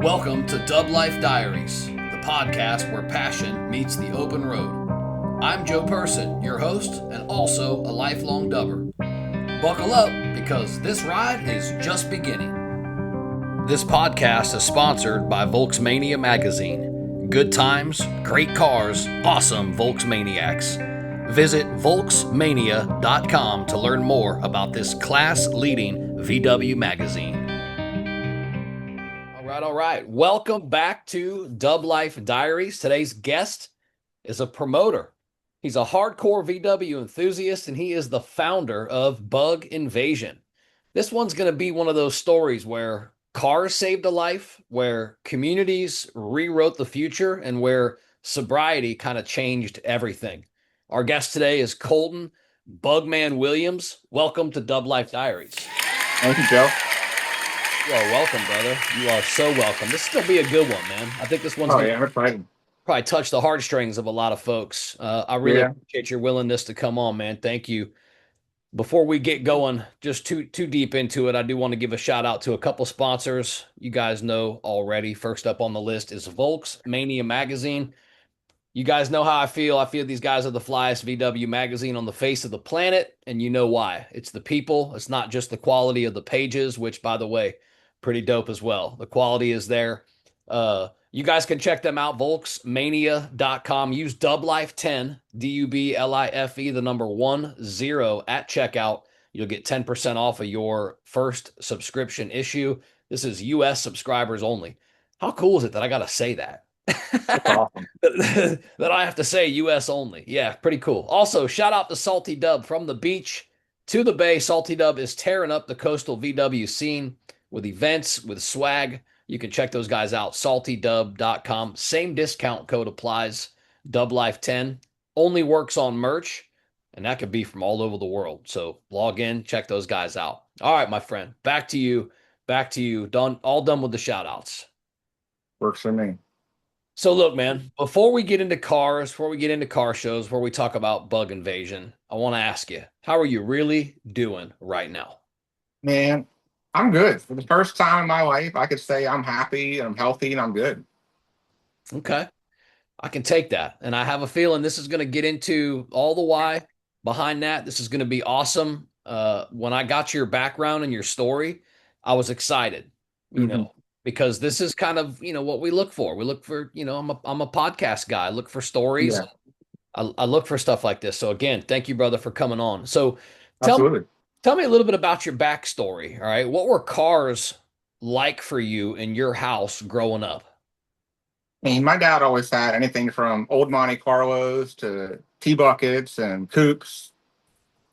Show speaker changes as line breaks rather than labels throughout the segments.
Welcome to DubLife Diaries, the podcast where passion meets the open road. I'm Joe Person, your host and also a lifelong dubber. Buckle up because this ride is just beginning. This podcast is sponsored by Volksmania magazine. Good times, great cars, awesome Volksmaniacs. Visit Volksmania.com to learn more about this class-leading VW magazine. All right. Welcome back to DubLife Diaries. Today's guest is a promoter. He's a hardcore VW enthusiast, and he is the founder of Bug Invasion. This one's going to be one of those stories where cars saved a life, where communities rewrote the future, and where sobriety kind of changed everything. Our guest today is Colton Bugman Williams. Welcome to DubLife Diaries.
Thank you, Joe.
You are welcome, brother. You are so welcome. This is going to be a good one, man. I think this one's
I'm excited.
Probably touch the heartstrings of a lot of folks. I really appreciate your willingness to come on, man. Thank you. Before we get going, just too deep into it, I do want to give a shout out to a couple sponsors you guys know already. First up on the list is Volksmania magazine. You guys know how I feel. I feel these guys are the flyest VW magazine on the face of the planet, and you know why. It's the people. It's not just the quality of the pages, which, by the way, pretty dope as well. The quality is there. You guys can check them out, Volksmania.com. Use DubLife10, DUBLIFE, the number 10 at checkout. You'll get 10% off of your first subscription issue. This is U.S. subscribers only. How cool is it that I got to say that?
That's awesome.
That I have to say U.S. only. Yeah, pretty cool. Also, shout out to Salty Dub. From the beach to the bay, Salty Dub is tearing up the coastal VW scene with events, with swag. You can check those guys out, saltydub.com. Same discount code applies, DubLife10. Only works on merch, and that could be from all over the world. So log in, check those guys out. All right, my friend, back to you. All done with the shout-outs.
Works for me.
So look, man, before we get into cars, before we get into car shows, where we talk about Bug Invasion, I want to ask you, how are you really doing right now?
Man, I'm good. For the first time in my life, I could say I'm happy, I'm healthy, and I'm good.
Okay. I can take that. And I have a feeling this is going to get into all the why behind that. This is going to be awesome. When I got your background and your story, I was excited, you know, because this is kind of, what we look for. We look for, I'm a podcast guy. I look for stories.
Yeah.
I look for stuff like this. So again, thank you, brother, for coming on. So
Absolutely.
Tell me a little bit about your backstory. All right. What were cars like for you in your house growing up?
I mean, my dad always had anything from old Monte Carlos to T-buckets and coupes.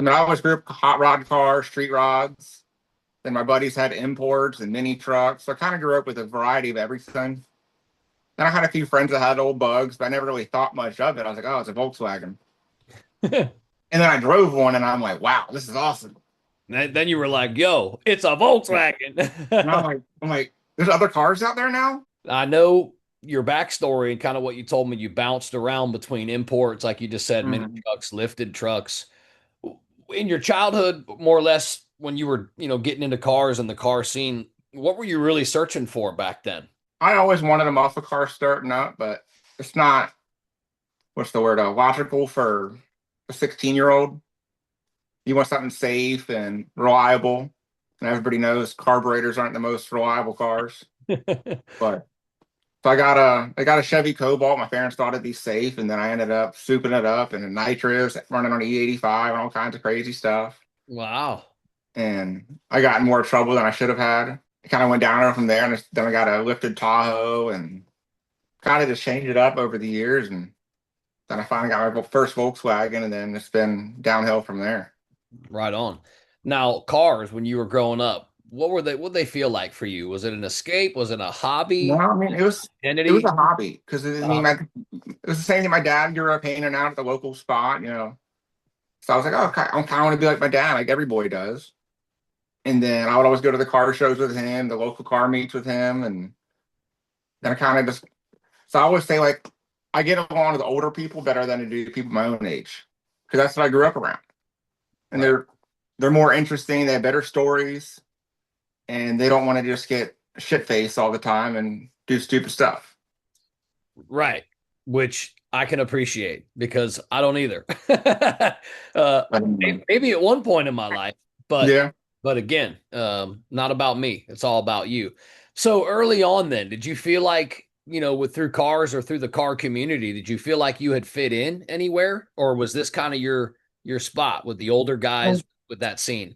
I mean, I always grew up hot rod cars, street rods. Then my buddies had imports and mini trucks. So I kind of grew up with a variety of everything. Then I had a few friends that had old Bugs, but I never really thought much of it. I was like, oh, it's a Volkswagen. And then I drove one, and I'm like, wow, this is awesome.
Then you were like, yo, it's a Volkswagen.
And I'm like, there's other cars out there now?
I know your backstory and kind of what you told me. You bounced around between imports, like you just said, mini trucks, lifted trucks. In your childhood, more or less, when you were, getting into cars and the car scene, what were you really searching for back then?
I always wanted a muscle car starting up, but it's not, logical for a 16-year-old. You want something safe and reliable. And everybody knows carburetors aren't the most reliable cars. But so I got a Chevy Cobalt. My parents thought it'd be safe, and then I ended up souping it up in a nitrous, running on E85 and all kinds of crazy stuff.
Wow.
And I got in more trouble than I should have had. It kind of went downhill from there, and then I got a lifted Tahoe and kind of just changed it up over the years. And then I finally got my first Volkswagen, and then it's been downhill from there.
Right on. Now, cars, when you were growing up, what did they feel like for you? Was it an escape? Was it a hobby?
No, I mean, it was a hobby because it was the same thing. My dad grew up hanging out at the local spot, So I was like, oh, I kind of want to be like my dad, like every boy does. And then I would always go to the car shows with him, the local car meets with him. And then I kind of so I always say, like, I get along with the older people better than I do people my own age because that's what I grew up around. And they're more interesting. They have better stories, and they don't want to just get shit faced all the time and do stupid stuff.
Right. Which I can appreciate because I don't either. Maybe at one point in my life, but
Yeah.
again, not about me. It's all about you. So early on, then, did you feel like, with through cars or through the car community, did you feel like you had fit in anywhere, or was this kind of your spot with the older guys with that scene?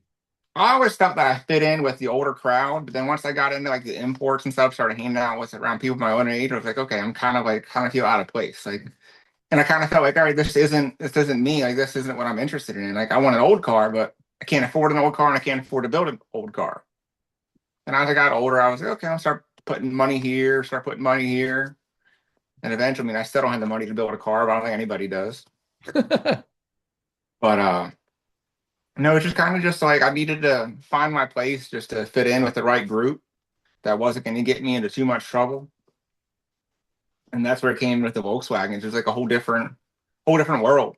I always felt that I fit in with the older crowd, but then once I got into like the imports and stuff, started hanging out with around people my own age, I was like, okay, I'm kind of feel out of place. Like, and I kind of felt like, all right, this isn't me. Like, this isn't what I'm interested in. Like, I want an old car, but I can't afford an old car, and I can't afford to build an old car. And as I got older, I was like, okay, I'll start putting money here, start putting money here, and eventually, I mean, I still don't have the money to build a car, but I don't think anybody does. But no, it's just kind of just like I needed to find my place just to fit in with the right group that wasn't going to get me into too much trouble. And that's where it came with the Volkswagen. It's just like a whole different world.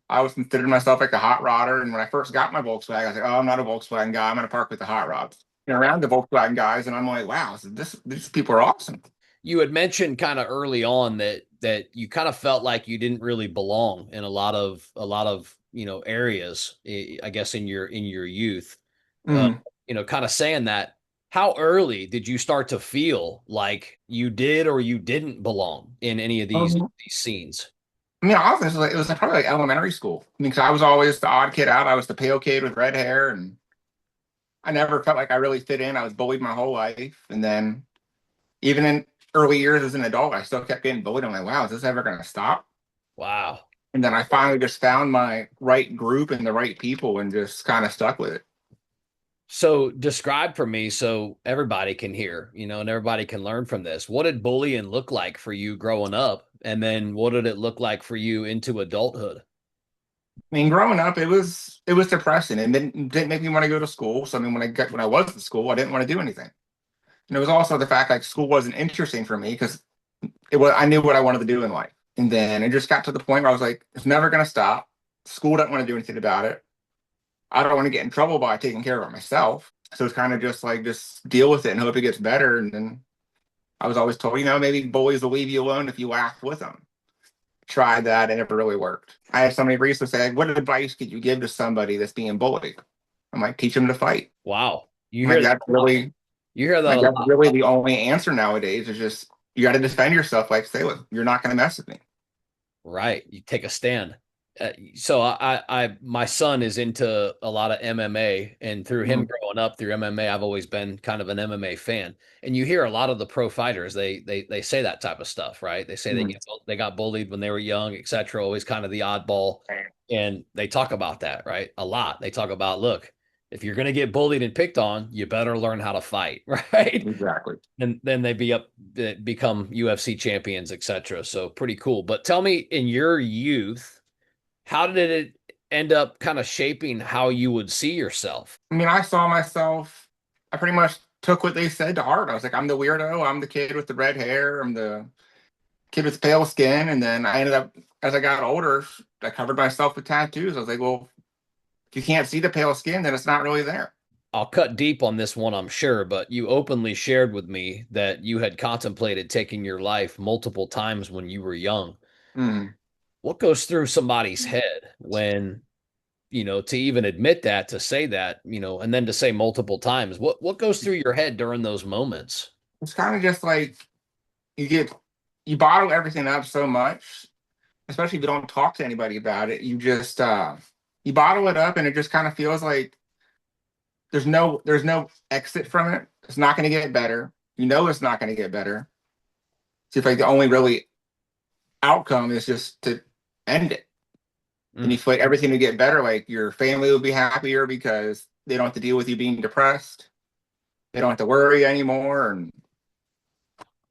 I was considered myself like a hot rodder, and when I first got my Volkswagen, I was like, "Oh, I'm not a Volkswagen guy. I'm going to park with the hot rods." And around the Volkswagen guys, and I'm like, "Wow, so these people are awesome."
You had mentioned kind of early on that you kind of felt like you didn't really belong in a lot of areas, I guess in your youth. Uh,
Mm.
kind of saying that. How early did you start to feel like you did or you didn't belong in any of these scenes?
I mean, honestly, it was like probably like elementary school. I mean, because I was always the odd kid out. I was the pale kid with red hair, and I never felt like I really fit in. I was bullied my whole life, and then even in early years as an adult, I still kept getting bullied. I'm like, wow, is this ever going to stop?
Wow.
And then I finally just found my right group and the right people, and just kind of stuck with it.
So describe for me so everybody can hear, and everybody can learn from this. What did bullying look like for you growing up? And then what did it look like for you into adulthood?
I mean, growing up, it was depressing. It didn't make me want to go to school. So I mean, when I was at school, I didn't want to do anything. And it was also the fact like school wasn't interesting for me because it was I knew what I wanted to do in life. And then it just got to the point where I was like, it's never going to stop. School doesn't want to do anything about it. I don't want to get in trouble by taking care of it myself. So it's kind of just like just deal with it and hope it gets better. And then I was always told, maybe bullies will leave you alone if you laugh with them. Tried that, and it never really worked. I had somebody recently say, what advice could you give to somebody that's being bullied? I'm like, teach them to fight.
Wow. You
I'm
hear
like,
that
that's
a lot.
really
You hear that
like
a
that's
lot.
really the only answer nowadays is just you got to defend yourself. Like, say, look, you're not going to mess with me.
Right. You take a stand. So my son is into a lot of MMA, and through him
Mhm.
growing up through MMA, I've always been kind of an MMA fan. And you hear a lot of the pro fighters, they say that type of stuff, right? They say
Mhm.
they got bullied when they were young, etc. Always kind of the oddball, and they talk about that, right? A lot. They talk about, look, if you're going to get bullied and picked on, you better learn how to fight, right?
Exactly.
And then they become UFC champions, etc. So pretty cool. But tell me, in your youth, how did it end up kind of shaping how you would see yourself?
I mean, I saw myself, I pretty much took what they said to heart. I was like, I'm the weirdo. I'm the kid with the red hair. I'm the kid with pale skin. And then I ended up, as I got older, I covered myself with tattoos. I was like, well, if you can't see the pale skin, then it's not really there.
I'll cut deep on this one, I'm sure, but you openly shared with me that you had contemplated taking your life multiple times when you were young.
Mm.
What goes through somebody's head when, to even admit that, to say that, and then to say multiple times? What goes through your head during those moments?
It's kind of just like you get, you bottle everything up so much, especially if you don't talk to anybody about it. You bottle it up and it just kind of feels like there's no exit from it. It's not going to get better. It's not going to get better. So if like the only really outcome is just to end it. And
Mm.
you feel like everything will get better. Like your family will be happier because they don't have to deal with you being depressed. They don't have to worry anymore. And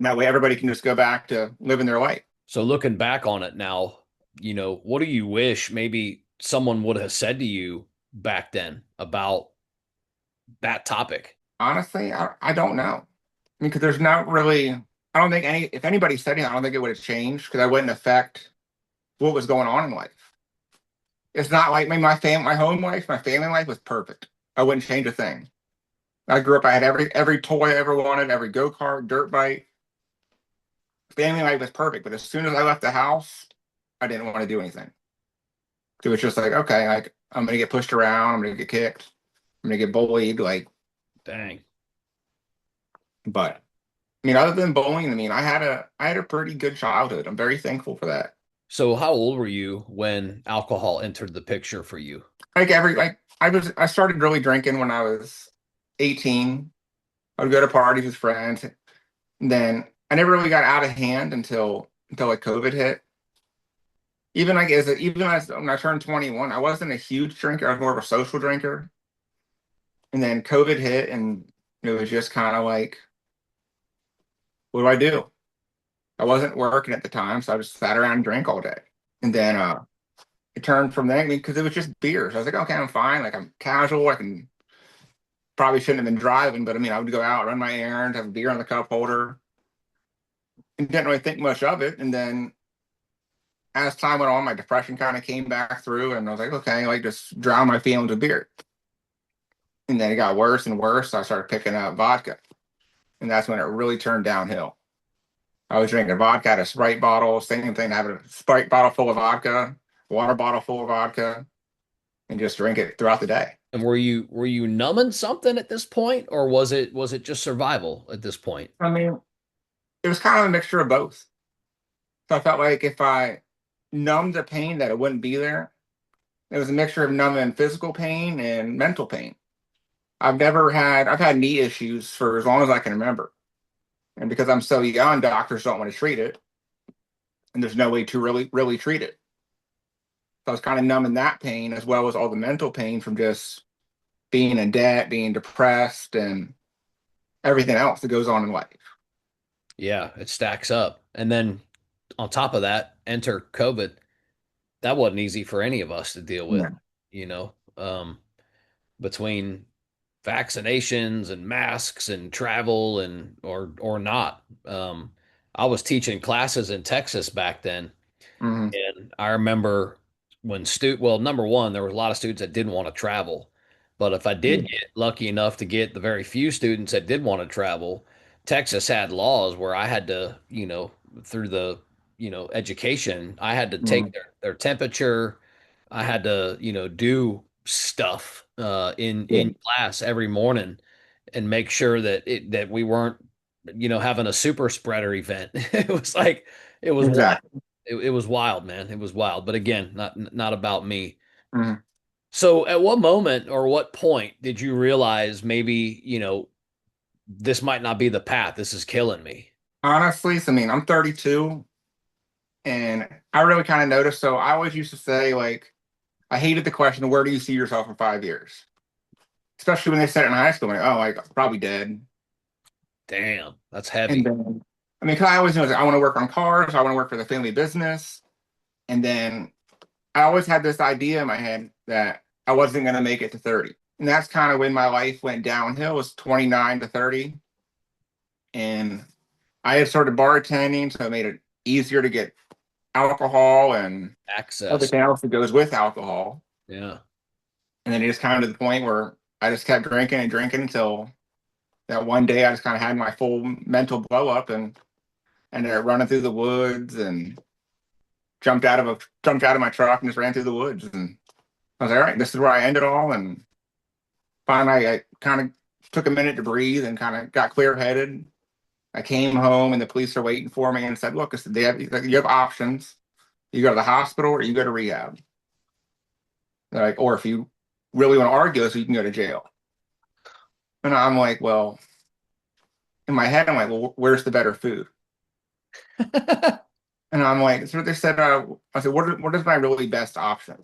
that way everybody can just go back to living their life.
So looking back on it now, what do you wish maybe someone would have said to you back then about that topic?
Honestly, I don't know. I mean, because there's not really, I don't think if anybody said anything, I don't think it would have changed because I wouldn't affect what was going on in life. It's not like my home life, my family life was perfect. I wouldn't change a thing. I grew up, I had every toy I ever wanted, every go-kart, dirt bike. Family life was perfect, but as soon as I left the house, I didn't want to do anything. So it was just like, okay, like I'm gonna get pushed around, I'm gonna get kicked, I'm gonna get bullied, like,
Dang.
but I mean, other than bullying, I mean, I had a pretty good childhood. I'm very thankful for that.
So how old were you when alcohol entered the picture for you?
Like I started really drinking when I was 18. I would go to parties with friends. And then I never really got out of hand until like COVID hit. Even as when I turned 21, I wasn't a huge drinker. I was more of a social drinker. And then COVID hit, and it was just kind of like, what do I do? I wasn't working at the time, so I just sat around and drank all day. And then it turned from there, I mean, because it was just beers. I was like, okay, I'm fine. Like I'm casual. I can probably shouldn't have been driving, but I mean, I would go out, run my errands, have a beer on the cup holder, and didn't really think much of it. And then as time went on, my depression kind of came back through, and I was like, okay, like just drown my feelings with beer. And then it got worse and worse. So I started picking up vodka, and that's when it really turned downhill. I was drinking vodka out of Sprite bottles, same thing, have a Sprite bottle full of vodka, water bottle full of vodka, and just drink it throughout the day.
And were you numbing something at this point, or was it just survival at this point?
I mean, it was kind of a mixture of both. So I felt like if I numbed the pain, that it wouldn't be there. It was a mixture of numbing physical pain and mental pain. I've had knee issues for as long as I can remember. And because I'm so young, doctors don't want to treat it. And there's no way to really treat it. So I was kind of numbing that pain as well as all the mental pain from just being in debt, being depressed, and everything else that goes on in life.
Yeah, it stacks up. And then on top of that, enter COVID. That wasn't easy for any of us to deal with,
Yeah.
you know, between vaccinations and masks and travel and or not. I was teaching classes in Texas back then,
Hmm.
and I remember when well, number one, there was a lot of students that didn't want to travel. But if I did
Yeah.
get lucky enough to get the very few students that did want to travel, Texas had laws where I had to, through the, education, I had to take
Hmm.
their temperature. I had to, do stuff
Yeah.
in class every morning and make sure that we weren't, having a super spreader event. It was like it was
Exactly.
it was wild, man. It was wild. But again, not about me.
Hmm.
So at what moment or what point did you realize maybe, this might not be the path. This is killing me.
Honestly, so, I mean, I'm 32, and I really kind of noticed. So I always used to say, like, I hated the question, where do you see yourself in 5 years? Especially when they said it in high school, like, oh, like, probably dead.
Damn, that's
And
heavy.
then, I mean, 'cause I always knew, like, I want to work on cars, I want to work for the family business. And then I always had this idea in my head that I wasn't going to make it to 30. And that's kind of when my life went downhill, was 29 to 30. And I had started bartending, so it made it easier to get alcohol and
Access.
everything else that goes with alcohol.
Yeah.
And then it just kind of to the point where I just kept drinking and drinking until that one day I just kind of had my full mental blow up and ended up running through the woods and jumped out of my truck and just ran through the woods. And I was like, all right, this is where I end it all. And finally, I kind of took a minute to breathe and kind of got clear headed. I came home and the police are waiting for me and said, look, I said, you have options. You go to the hospital or you go to rehab. They're like, or if you really want to argue this, you can go to jail. And I'm like, well, in my head, I'm like, well, where's the better food? And I'm like, so they said, I said, what is my really best option?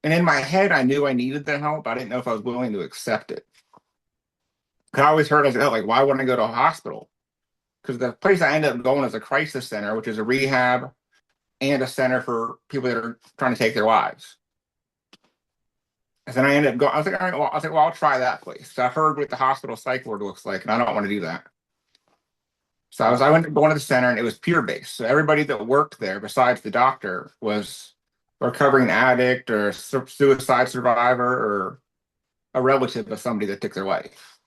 And in my head, I knew I needed the help. I didn't know if I was willing to accept it. 'Cause I always heard, I said, oh, like, why wouldn't I go to a hospital? Because the place I ended up going is a crisis center, which is a rehab and a center for people that are trying to take their lives. And then I ended up going, I was like, all right, well, I'll try that place. So I heard what the hospital psych ward looks like, and I don't want to do that. So I went to going to the center, and it was peer based. So everybody that worked there, besides the doctor, was a recovering addict or a suicide survivor or a relative of somebody that took their life.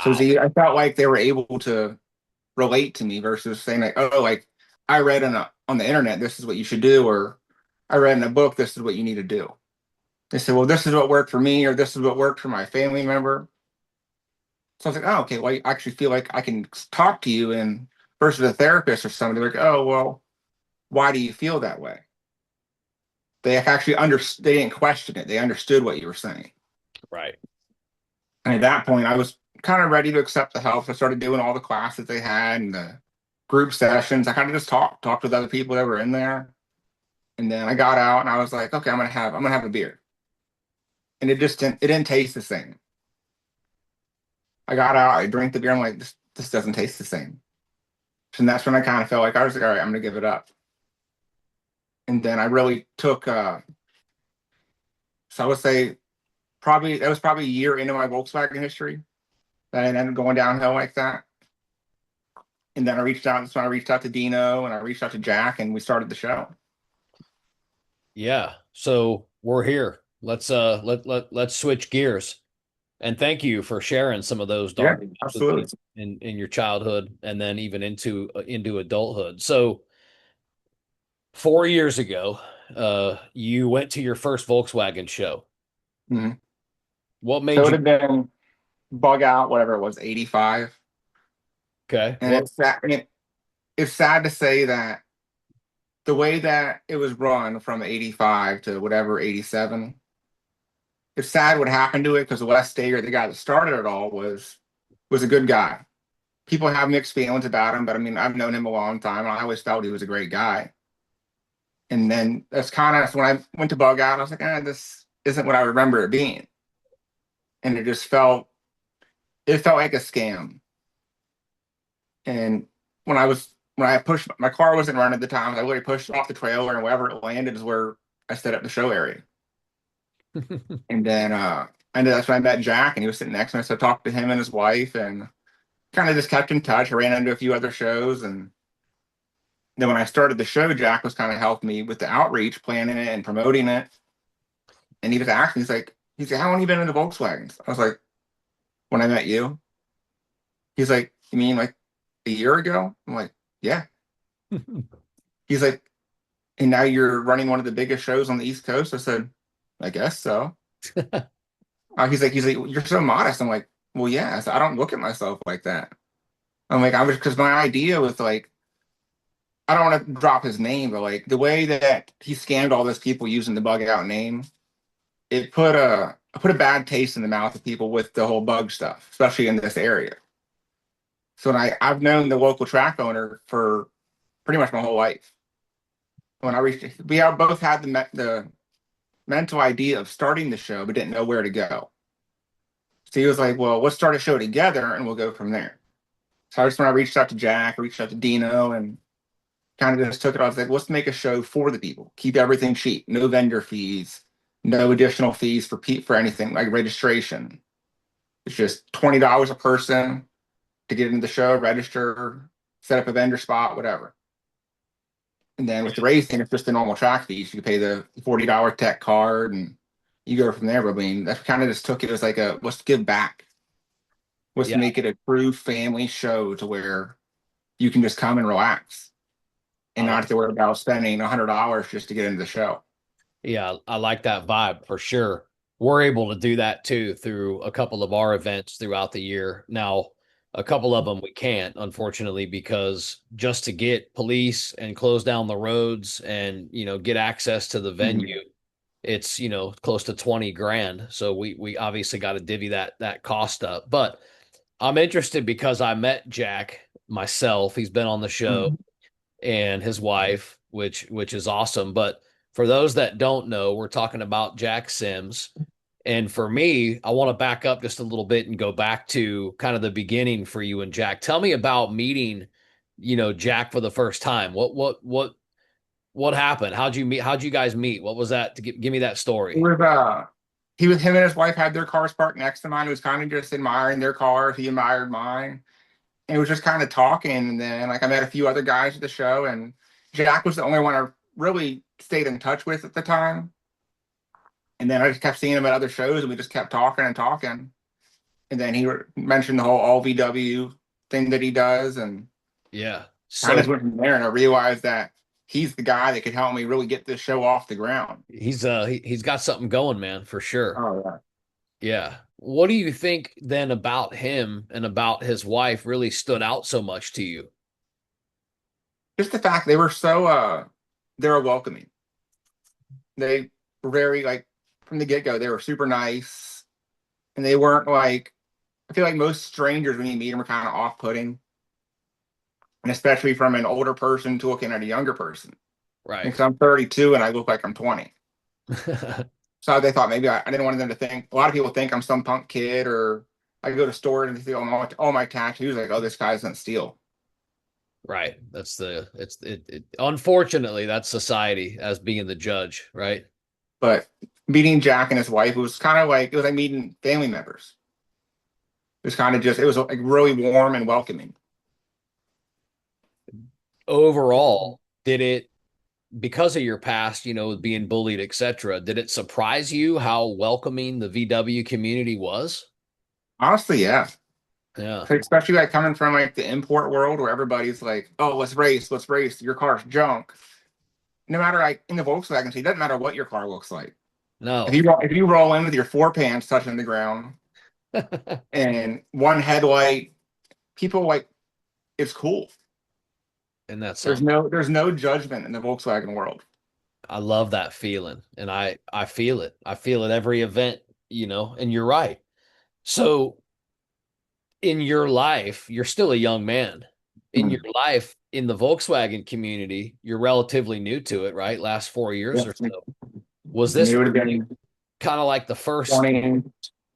So
Wow.
see, I felt like they were able to relate to me versus saying like, oh, like I read on the internet, this is what you should do, or I read in a book, this is what you need to do. They said, well, this is what worked for me, or this is what worked for my family member. So I was like, oh, okay, well, I actually feel like I can talk to you and versus a therapist or somebody like, oh, well, why do you feel that way? They actually they didn't question it. They understood what you were saying.
Right.
And at that point, I was kind of ready to accept the help. I started doing all the classes they had and the group sessions. I kind of just talked with other people that were in there. And then I got out and I was like, okay, I'm gonna have a beer. And it didn't taste the same. I got out, I drank the beer, I'm like, this doesn't taste the same. And that's when I kind of felt like I was like, all right, I'm gonna give it up. And then I really took so I would say probably that was probably a year into my Volkswagen history that I ended up going downhill like that. And then I reached out. That's when I reached out to Dino and I reached out to Jack, and we started the show.
Yeah. So we're here. Let's switch gears. And thank you for sharing some of those
Yeah,
dark times with me
absolutely.
in your childhood and then even into adulthood. So 4 years ago, you went to your first Volkswagen show.
Mhm.
What
So it
made
would
you
have been bug out, whatever it was, 85.
okay?
And it's sad to say that the way that it was run from 85 to whatever 87, it's sad what happened to it because Wes Stager, the guy that started it all, was a good guy. People have mixed feelings about him, but I mean, I've known him a long time, and I always felt he was a great guy. And then that's kind of when I went to bug out, I was like, this isn't what I remember it being. And it felt like a scam. And when I pushed my car wasn't running at the time, I literally pushed off the trailer and wherever it landed is where I set up the show area. And then and that's when I met Jack and he was sitting next to me. So I talked to him and his wife and kind of just kept in touch. I ran into a few other shows and then when I started the show, Jack was kind of helping me with the outreach, planning it and promoting it. And he was asking, he's like, how long have you been in the Volkswagens? I was like, when I met you. He's like, you mean like a year ago? I'm like, yeah. He's like, and now you're running one of the biggest shows on the East Coast. I said, I guess so. He's like, you're so modest. I'm like, well, yeah. I said, I don't look at myself like that. I'm like, I was because my idea was like, I don't want to drop his name, but like the way that he scammed all those people using the bug out name, it put a bad taste in the mouth of people with the whole bug stuff, especially in this area. So I've known the local track owner for pretty much my whole life. When I reached, we all both had the mental idea of starting the show, but didn't know where to go. So he was like, "Well, let's start a show together, and we'll go from there." So I just when I reached out to Jack, I reached out to Dino, and kind of just took it. I was like, "Let's make a show for the people. Keep everything cheap. No vendor fees, no additional fees for anything like registration. It's just $20 a person to get into the show, register, set up a vendor spot, whatever." And then with the racing, it's just the normal track fees. You pay the $40 tech card and you go from there. But I mean, that kind of just took it as like let's give back. Let's
Yeah.
make it a true family show to where you can just come and relax and
I
not have to worry about spending $100 just to get into the show.
Yeah, I like that vibe for sure. We're able to do that too through a couple of our events throughout the year. Now, a couple of them we can't, unfortunately, because just to get police and close down the roads and, get access to the
Mhm.
venue, it's, close to 20 grand. So we obviously got to divvy that cost up. But I'm interested because I met Jack myself. He's been on the show
Mhm.
and his wife, which is awesome. But for those that don't know, we're talking about Jack Sims. And for me, I want to back up just a little bit and go back to kind of the beginning for you and Jack. Tell me about meeting, Jack for the first time. What happened? How'd you meet? How'd you guys meet? What was that? Give me that
It
story.
was, him and his wife had their cars parked next to mine. He was kind of just admiring their cars. He admired mine. And it was just kind of talking. And then like I met a few other guys at the show, and Jack was the only one I really stayed in touch with at the time. And then I just kept seeing him at other shows, and we just kept talking and talking. And then he mentioned the whole all VW thing that he does, and
Yeah.
kind
So
of went from there. And I realized that he's the guy that could help me really get this show off the ground.
he's got something going, man, for sure.
Oh yeah.
Yeah. What do you think then about him and about his wife really stood out so much to you?
Just the fact they were so they were welcoming. They were very like from the get-go, they were super nice. And they weren't like I feel like most strangers when you meet them are kind of off-putting. And especially from an older person to looking at a younger person.
Right.
Because I'm 32 and I look like I'm 20. So they thought maybe I didn't want them to think. A lot of people think I'm some punk kid, or I go to stores and see all my tattoos. Like, oh, this guy doesn't steal.
Right. Unfortunately, that's society as being the judge, right?
But meeting Jack and his wife was kind of like it was like meeting family members. It was kind of just it was like really warm and welcoming.
Overall, did it, because of your past, being bullied, etc., did it surprise you how welcoming the VW community was?
Honestly, yeah.
Yeah.
Especially like coming from like the import world where everybody's like, oh, let's race. Your car's junk. No matter like in the Volkswagen, so it doesn't matter what your car looks like.
No.
If you roll in with your four pants touching the ground and one headlight, people like it's cool.
And that's something.
There's no judgment in the Volkswagen world.
I love that feeling. And I feel it. I feel it every event, and you're right. So in your life, you're still a young man. In your
Mhm.
life, in the Volkswagen community, you're relatively new to it, right? Last 4 years
Yeah.
or so. Was
And
this
it would have
really
been
kind of like the first?
20,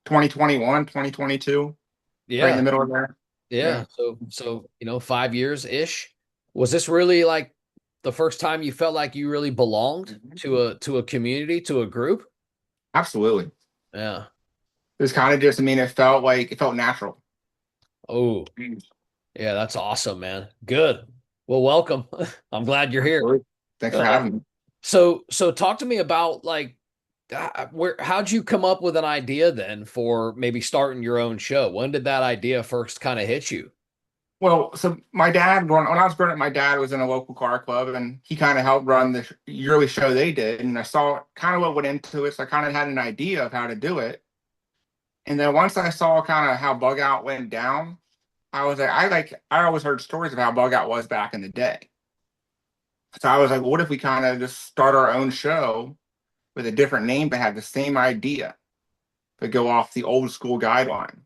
2021, 2022, right in the
Yeah,
middle of there.
yeah.
Yeah,
So 5 years ish. Was this really like the first time you felt like you really belonged to a community, to a group?
absolutely.
Yeah.
It was kind of just, I mean, it felt natural.
Oh,
Mm.
yeah, that's awesome, man. Good. Well, welcome. I'm glad you're here.
Absolutely. Thanks for
Uh,
having me.
so talk to me about like how'd you come up with an idea then for maybe starting your own show? When did that idea first kind of hit you?
Well, so when I was growing up, my dad was in a local car club and he kind of helped run the yearly show they did. And I saw kind of what went into it. So I kind of had an idea of how to do it. And then once I saw kind of how Bug Out went down, I always heard stories of how Bug Out was back in the day. So I was like, what if we kind of just start our own show with a different name but have the same idea, but go off the old school guideline?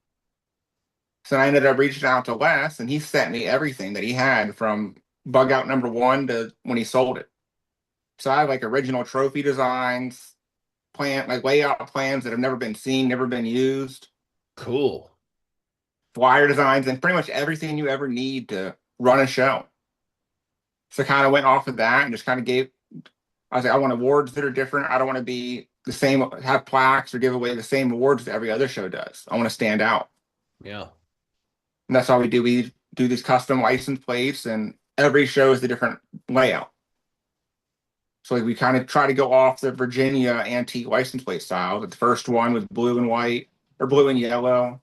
So I ended up reaching out to Wes, and he sent me everything that he had from Bug Out #1 to when he sold it. So I have like original trophy designs, like layout plans that have never been seen, never been used,
Cool.
flyer designs, and pretty much everything you ever need to run a show. So kind of went off of that and just kind of I was like, I want awards that are different. I don't want to be the same, have plaques or give away the same awards that every other show does. I want to stand out.
Yeah.
And that's all we do. We do these custom license plates, and every show is a different layout. So like we kind of try to go off the Virginia antique license plate style. The first one was blue and white or blue and yellow,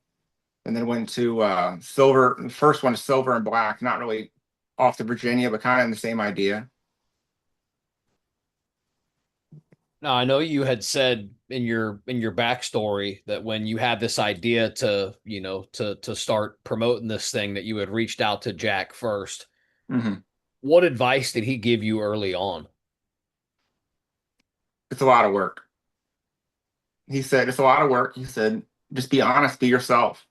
and then went to silver. The first one is silver and black, not really off the Virginia, but kind of in the same idea.
Now, I know you had said in your backstory that when you had this idea to, to start promoting this thing that you had reached out to Jack first.
Hmm.
What advice did he give you early on?
It's a lot of work. He said it's a lot of work. He said just be honest, be yourself.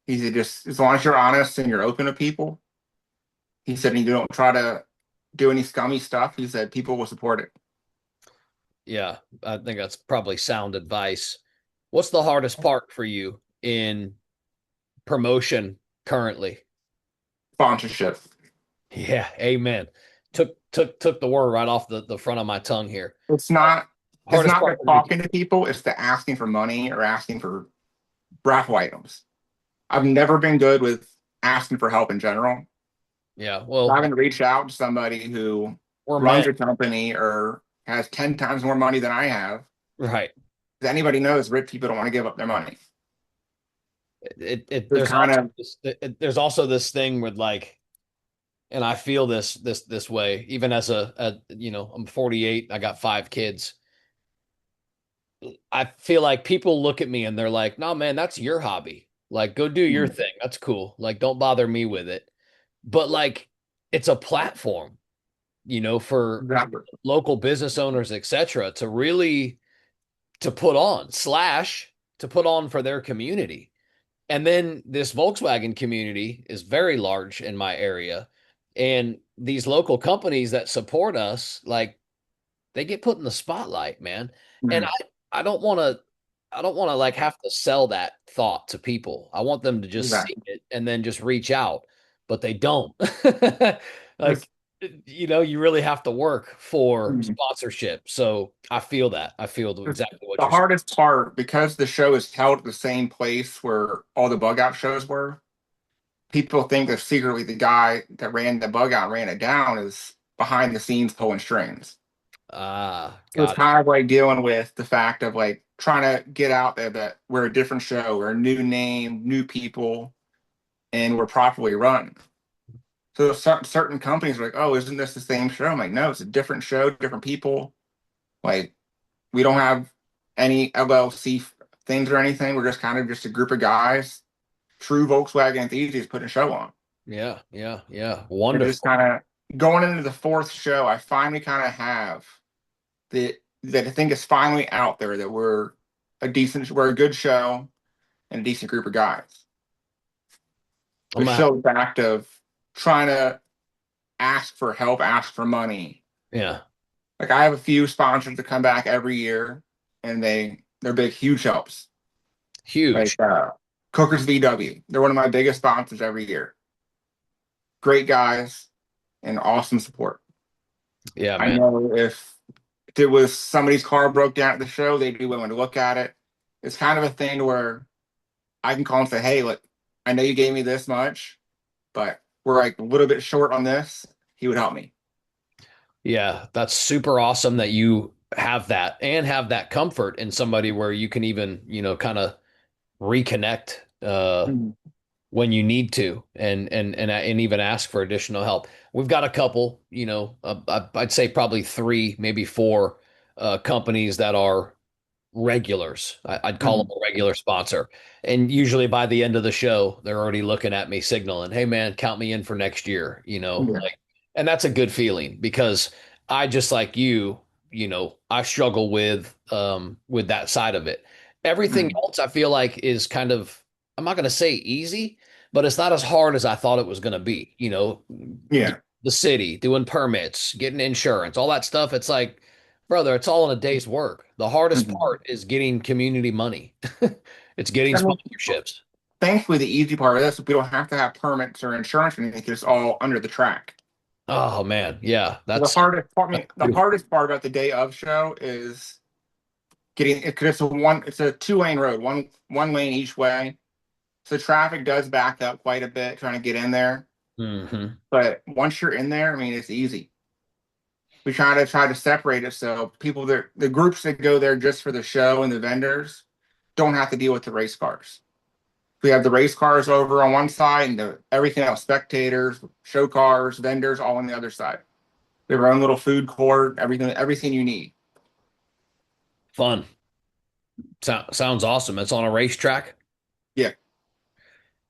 He said just as long as you're honest and you're open to people. He said and you don't try to do any scummy stuff. He said people will support it.
Yeah, I think that's probably sound advice. What's the hardest part for you in promotion currently?
Sponsorship.
Yeah, amen. Took the word right off the front of my tongue here.
It's not it's
Hardest
not
part
the
for me.
talking to people, it's the asking for money or asking for raffle items. I've never been good with asking for help in general.
Yeah,
I
well,
haven't reached out to somebody who
we're
runs
men,
a company or has 10 times more money than I have.
right?
Because anybody knows rich people don't want to give up their money. It kind of,
there's also this thing with like, and I feel this way even as I'm 48, I got 5 kids. I feel like people look at me and they're like, "No, man, that's your hobby. Like, go do your thing. That's cool. Like, don't bother me with it." But like, it's a platform, for
exactly.
local business owners, etc., to really to put on for their community. And then this Volkswagen community is very large in my area, and these local companies that support us, like they get put in the spotlight, man. And
Mhm.
I don't want to like have to sell that thought to people. I want them to just see
Exactly.
it and then just reach out, but they don't.
It's,
Like, you really have to work for
mhm.
sponsorship. So I feel that. I feel
It's
exactly what
the
you're saying.
hardest part because the show is held at the same place where all the bug out shows were. People think that secretly the guy that ran the bug out and ran it down is behind the scenes pulling strings.
Ah,
So it's
got it.
kind of like dealing with the fact of like trying to get out there that we're a different show, we're a new name, new people, and we're properly run. So certain companies are like, "Oh, isn't this the same show?" I'm like, "No, it's a different show, different people. Like we don't have any LLC things or anything. We're just kind of just a group of guys, true Volkswagen enthusiasts putting a show on."
Yeah, yeah, yeah.
And just
Wonderful.
kind of going into the fourth show, I finally kind of have that I think is finally out there that we're a good show and a decent group of guys.
I'm
The
gonna,
show fact of trying to ask for help, ask for money.
yeah,
Like I have a few sponsors that come back every year, and they're big, huge helps. Like
huge.
Cookers VW, they're one of my biggest sponsors every year. Great guys and awesome support.
Yeah,
I
man.
know if it was somebody's car broke down at the show, they'd be willing to look at it. It's kind of a thing where I can call and say, "Hey, look, I know you gave me this much, but we're like a little bit short on this." He would help me.
Yeah, that's super awesome that you have that and have that comfort in somebody where you can even, kind of reconnect
Mhm.
when you need to and even ask for additional help. We've got a couple, I'd say probably 3, maybe 4 companies that are regulars. I'd call them
Mhm.
a regular sponsor. And usually by the end of the show, they're already looking at me signaling, "Hey man, count me in for next year,"
Yeah.
like, and that's a good feeling because I just like you, I struggle with that side of it. Everything
Mhm.
else I feel like is kind of, I'm not going to say easy, but it's not as hard as I thought it was going to be,
Yeah.
the city, doing permits, getting insurance, all that stuff. It's like, brother, it's all in a day's work. The hardest
Mhm.
part is getting community money. It's getting
I mean,
sponsorships.
thankfully, the easy part of this is we don't have to have permits or insurance or anything. It's all under the track.
Oh man, yeah,
The
that's
hardest part, I mean, the
beautiful.
hardest part about the day of show is getting it because it's a two-lane road, one lane each way. So traffic does back up quite a bit trying to get in there.
Hmm.
But once you're in there, I mean, it's easy. We try to separate it so people that the groups that go there just for the show and the vendors don't have to deal with the race cars. We have the race cars over on one side and everything else, spectators, show cars, vendors, all on the other side. We have our own little food court, everything you need.
Fun. Sounds awesome. It's on a racetrack.
Yeah,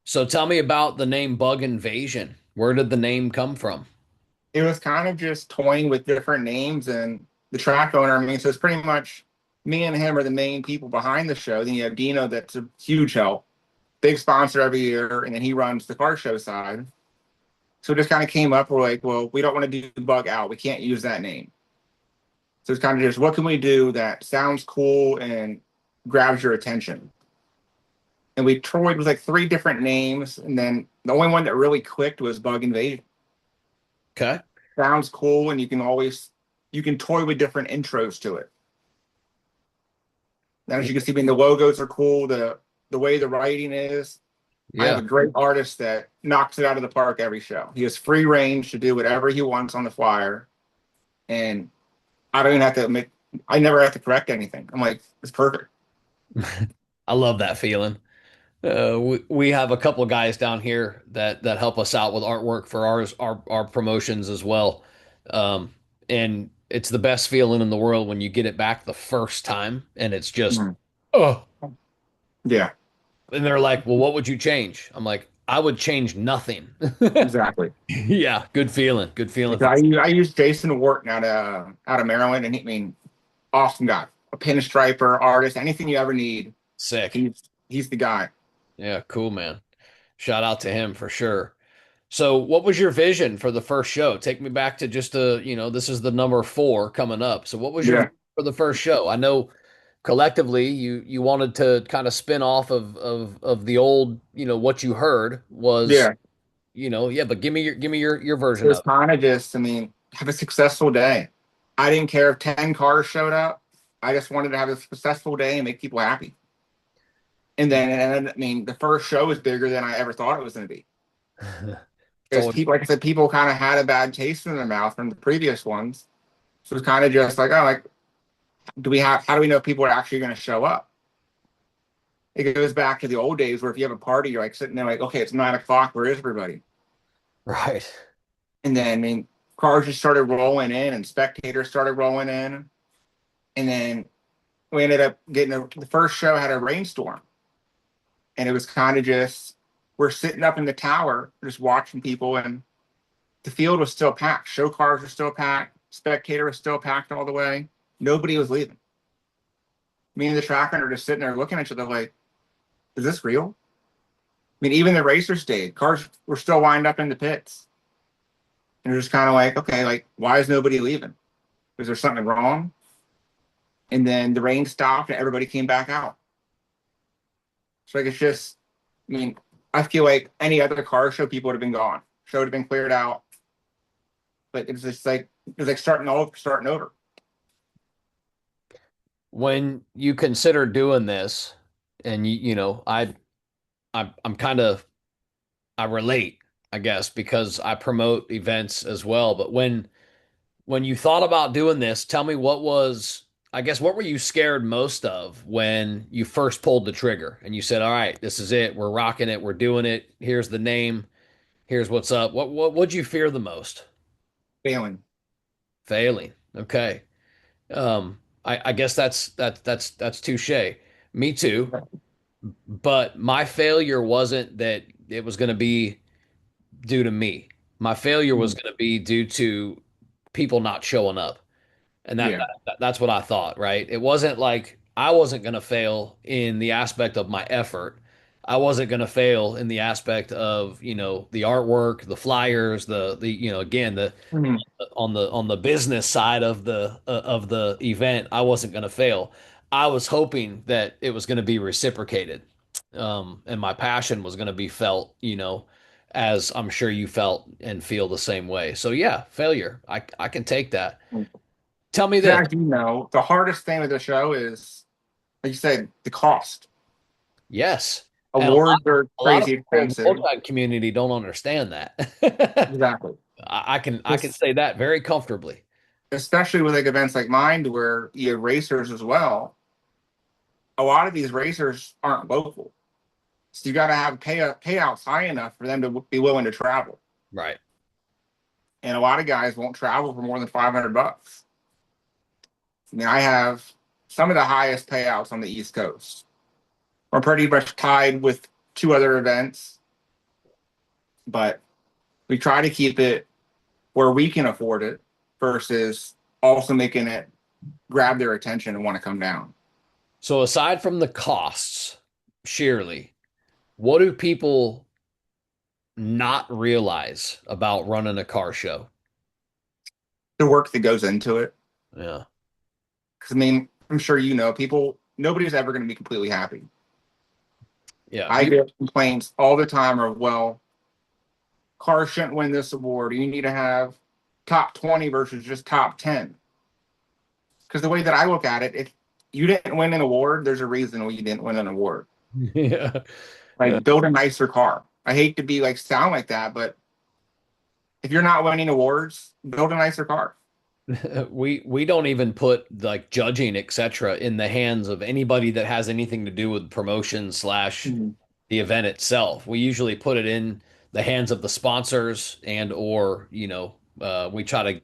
So tell me about the name Bug Invasion. Where did the name come from?
it was kind of just toying with different names and the track owner. I mean, so it's pretty much me and him are the main people behind the show. Then you have Dino, that's a huge help, big sponsor every year, and then he runs the car show side. So it just kind of came up. We're like, well, we don't want to do Bug Out. We can't use that name. So it's kind of just what can we do that sounds cool and grabs your attention. And we toyed with like 3 different names, and then the only one that really clicked was Bug Invasion.
Okay.
Sounds cool, and you can toy with different intros to it. And as you can see, I mean, the logos are cool. The way the writing is. I have
Yeah.
a great artist that knocks it out of the park every show. He has free range to do whatever he wants on the flyer, and I don't even have to make. I never have to correct anything. I'm like, it's perfect.
I love that feeling. We have a couple of guys down here that help us out with artwork for our promotions as well. And it's the best feeling in the world when you get it back the first time and it's just,
Mhm.
oh,
Yeah,
and they're like, well, what would you change? I'm like, I would change nothing.
exactly.
Yeah, good feeling. Good feeling.
Like, I use Jason Wharton out of Maryland, and awesome guy, a pinstriper, artist, anything you ever need.
Sick.
He's the guy.
Yeah, cool, man. Shout out to him for sure. So, what was your vision for the first show? Take me back to just this is the number four coming up. So, what was your
Yeah,
vision for the first show? I know collectively you wanted to kind of spin off of the old, what you heard was,
yeah.
yeah, but give me your
It
version
was
of
kind of just, have a successful day. I didn't care if 10 cars showed up. I just wanted to have a successful day and make people happy. The first show was bigger than I ever thought it was going to be.
it. It's
Because
always
people, like I said, people kind of had a bad taste in their mouth from the previous ones. So it's kind of just like, oh, like, how do we know people are actually going to show up? It goes back to the old days where if you have a party, you're like sitting there like, okay, it's 9 o'clock. Where is everybody?
right.
And then, cars just started rolling in and spectators started rolling in. And then we ended up the first show had a rainstorm. And it was kind of just, we're sitting up in the tower, just watching people. And the field was still packed. Show cars were still packed. Spectator was still packed all the way. Nobody was leaving. Me and the track runner just sitting there looking at each other like, is this real? Even the racers stayed. Cars were still lined up in the pits. And they're just kind of like, okay, like, why is nobody leaving? Is there something wrong? And then the rain stopped and everybody came back out. So like it's just, I mean, I feel like any other car show, people would have been gone. Show would have been cleared out. But it's like starting over.
When you consider doing this, and I'm kind of I relate, I guess, because I promote events as well. But when you thought about doing this, tell me I guess, what were you scared most of when you first pulled the trigger and you said, all right, this is it. We're rocking it. We're doing it. Here's the name. Here's what's up. What'd you fear the most?
Failing.
Failing. Okay. I guess that's touche. Me too. But my failure wasn't that it was going to be due to me. My failure was
Mhm.
going to be due to people not showing up. And
Yeah.
that's what I thought, right? It wasn't like I wasn't going to fail in the aspect of my effort. I wasn't going to fail in the aspect of, the artwork, the flyers, again, the
Mhm.
on the business side of the event. I wasn't going to fail. I was hoping that it was going to be reciprocated. And my passion was going to be felt, as I'm sure you felt and feel the same way. So yeah, failure. I can take that. Tell me this.
As you know, the hardest thing with the show is, like you said, the cost.
Yes. And
Awards are
a lot of
crazy
people in the
expensive.
Volkswagen community don't understand that.
Exactly.
I can
Just,
say that very comfortably.
especially with like events like mine where you have racers as well. A lot of these racers aren't local. So you got to have payouts high enough for them to be willing to travel.
Right.
And a lot of guys won't travel for more than $500. I have some of the highest payouts on the East Coast. We're pretty much tied with two other events, but we try to keep it where we can afford it versus also making it grab their attention and want to come down.
So aside from the costs, sheerly, what do people not realize about running a car show?
The work that goes into it.
Yeah.
Because I'm sure nobody's ever going to be completely happy.
Yeah.
I get complaints all the time of, well, cars shouldn't win this award. You need to have top 20 versus just top 10. Because the way that I look at it, if you didn't win an award, there's a reason why you didn't win an award.
Yeah. Yeah.
Like, build a nicer car. I hate to be like sound like that, but if you're not winning awards, build a nicer car.
We don't even put like judging, etc., in the hands of anybody that has anything to do with promotion slash
Mhm.
the event itself. We usually put it in the hands of the sponsors and or, we try to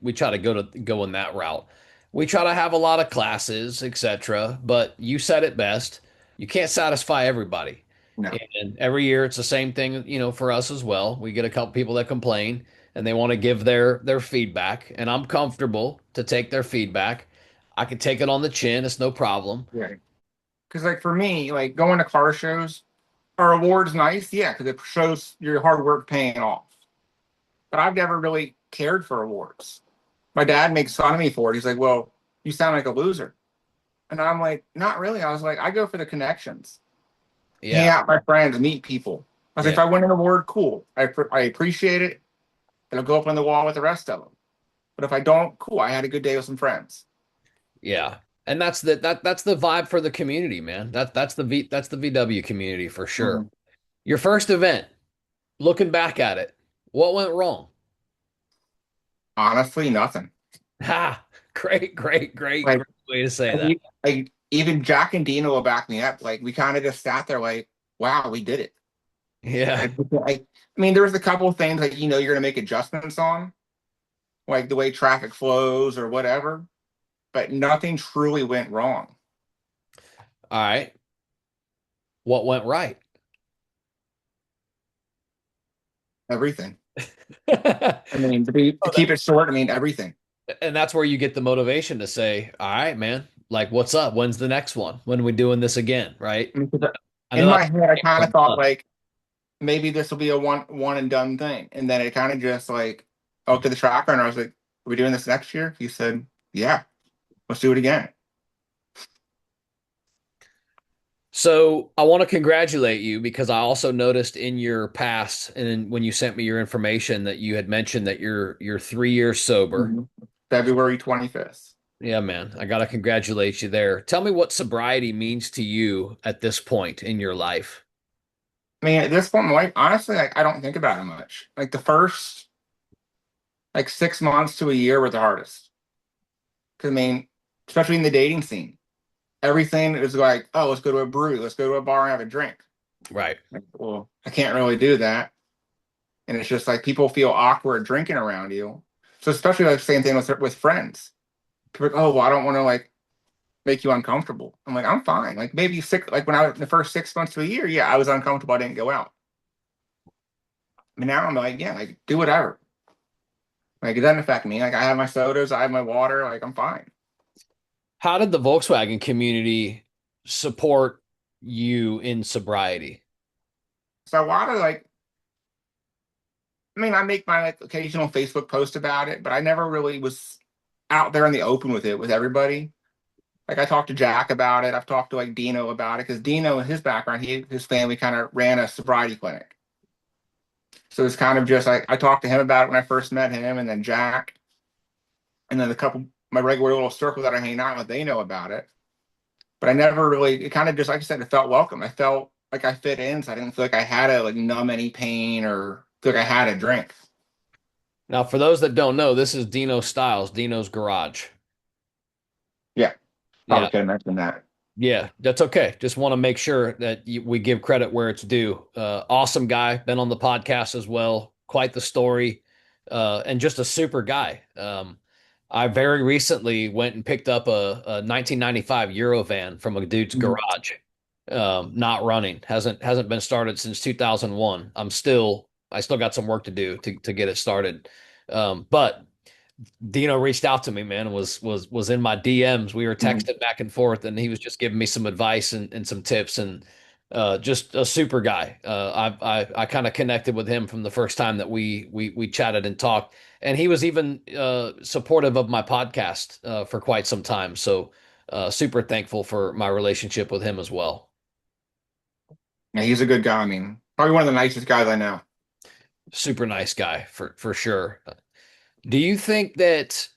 go in that route. We try to have a lot of classes, etc. But you said it best. You can't satisfy everybody.
No.
And every year it's the same thing, for us as well. We get a couple people that complain and they want to give their feedback, and I'm comfortable to take their feedback. I can take it on the chin, it's no problem.
Yeah. Because like for me, like going to car shows, are awards nice? Yeah, because it shows your hard work paying off. But I've never really cared for awards. My dad makes fun of me for it. He's like, "Well, you sound like a loser," and I'm like, "Not really." I was like, "I go for the connections, hang
Yeah.
out with my friends, meet people." I was like,
Yeah.
"If I win an award, cool. I appreciate it. It'll go up on the wall with the rest of them. But if I don't, cool. I had a good day with some friends."
Yeah. And that's the vibe for the community, man. That's the VW community for sure.
Mhm.
Your first event, looking back at it, what went wrong?
Honestly, nothing.
Ha! Great, great, great,
Like,
great way to say that.
even Jack and Dino will back me up. Like, we kind of just sat there, like, "Wow, we did it."
Yeah.
I mean, there was a couple of things like you're gonna make adjustments on, like the way traffic flows or whatever, but nothing truly went wrong.
All right. What went right?
Everything. I mean, to keep it short, I mean everything.
And that's where you get the motivation to say, all right, man, like, what's up? When's the next one? When are we doing this again? Right?
I mean,
I know
in my
that's
head, I kind of thought
fun.
like maybe this will be a one and done thing, and then it kind of just like up to the tracker, and I was like, "Are we doing this next year?" He said, "Yeah, let's do it again."
So I want to congratulate you because I also noticed in your past and when you sent me your information that you had mentioned that you're 3 years sober.
Mhm. February 25th.
Yeah, man. I gotta congratulate you there. Tell me what sobriety means to you at this point in your life.
I mean, at this point in my life, honestly, like I don't think about it much. Like the first like 6 months to a year were the hardest. Because I mean, especially in the dating scene, everything is like, "Oh, let's go to a brewery, let's go to a bar and have a drink."
Right.
Like, well, I can't really do that, and it's just like people feel awkward drinking around you. So especially like same thing with friends. People are like, "Oh, well, I don't want to like make you uncomfortable." I'm like, "I'm fine." Like maybe six, like when I was in the first 6 months to a year, yeah, I was uncomfortable. I didn't go out. I mean, now I'm like, yeah, like do whatever. Like it doesn't affect me. Like I have my sodas, I have my water. Like I'm fine.
How did the Volkswagen community support you in sobriety?
So a lot of like, I mean, I make my like occasional Facebook post about it, but I never really was out there in the open with it with everybody. Like I talked to Jack about it. I've talked to like Dino about it because Dino, in his background, his family kind of ran a sobriety clinic. So it's kind of just like I talked to him about it when I first met him, and then Jack, and then a couple my regular little circle that I hang out with, they know about it. But I never really. It kind of just like I said, it felt welcome. I felt like I fit in, so I didn't feel like I had to like numb any pain or feel like I had a drink.
Now, for those that don't know, this is Dino Styles, Dino's Garage.
Yeah,
Yeah,
probably could have mentioned that.
yeah, that's okay. Just want to make sure that we give credit where it's due. Awesome guy, been on the podcast as well. Quite the story, and just a super guy. I very recently went and picked up a 1995 Eurovan from a dude's
Mhm.
garage. Not running, hasn't been started since 2001. I still got some work to do to get it started. But Dino reached out to me, man, and was in my DMs. We were
Mhm.
texting back and forth, and he was just giving me some advice and some tips, and just a super guy. I kind of connected with him from the first time that we chatted and talked, and he was even supportive of my podcast for quite some time. So super thankful for my relationship with him as well.
Yeah, he's a good guy. I mean, probably one of the nicest guys I know.
Super nice guy for sure. Do you think that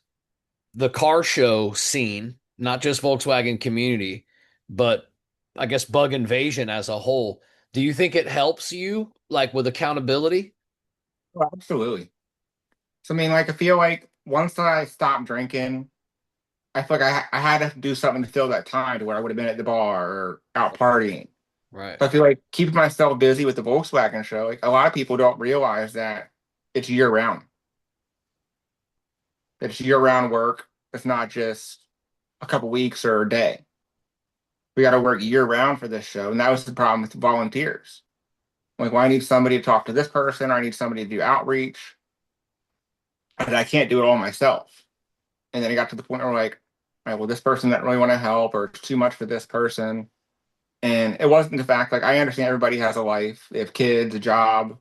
the car show scene, not just Volkswagen community, but I guess bug invasion as a whole, do you think it helps you like with accountability?
Oh, absolutely. So I mean, like I feel like once I stopped drinking, I feel like I had to do something to fill that time to where I would have been at the bar or out partying.
Right.
So I feel like keeping myself busy with the Volkswagen show, like a lot of people don't realize that it's year round. That it's year round work. It's not just a couple weeks or a day. We got to work year round for this show. And that was the problem with the volunteers. Like, well, I need somebody to talk to this person, or I need somebody to do outreach. And I can't do it all myself. And then it got to the point where like, all right, well, this person doesn't really want to help, or it's too much for this person. And it wasn't the fact, like, I understand everybody has a life, they have kids, a job,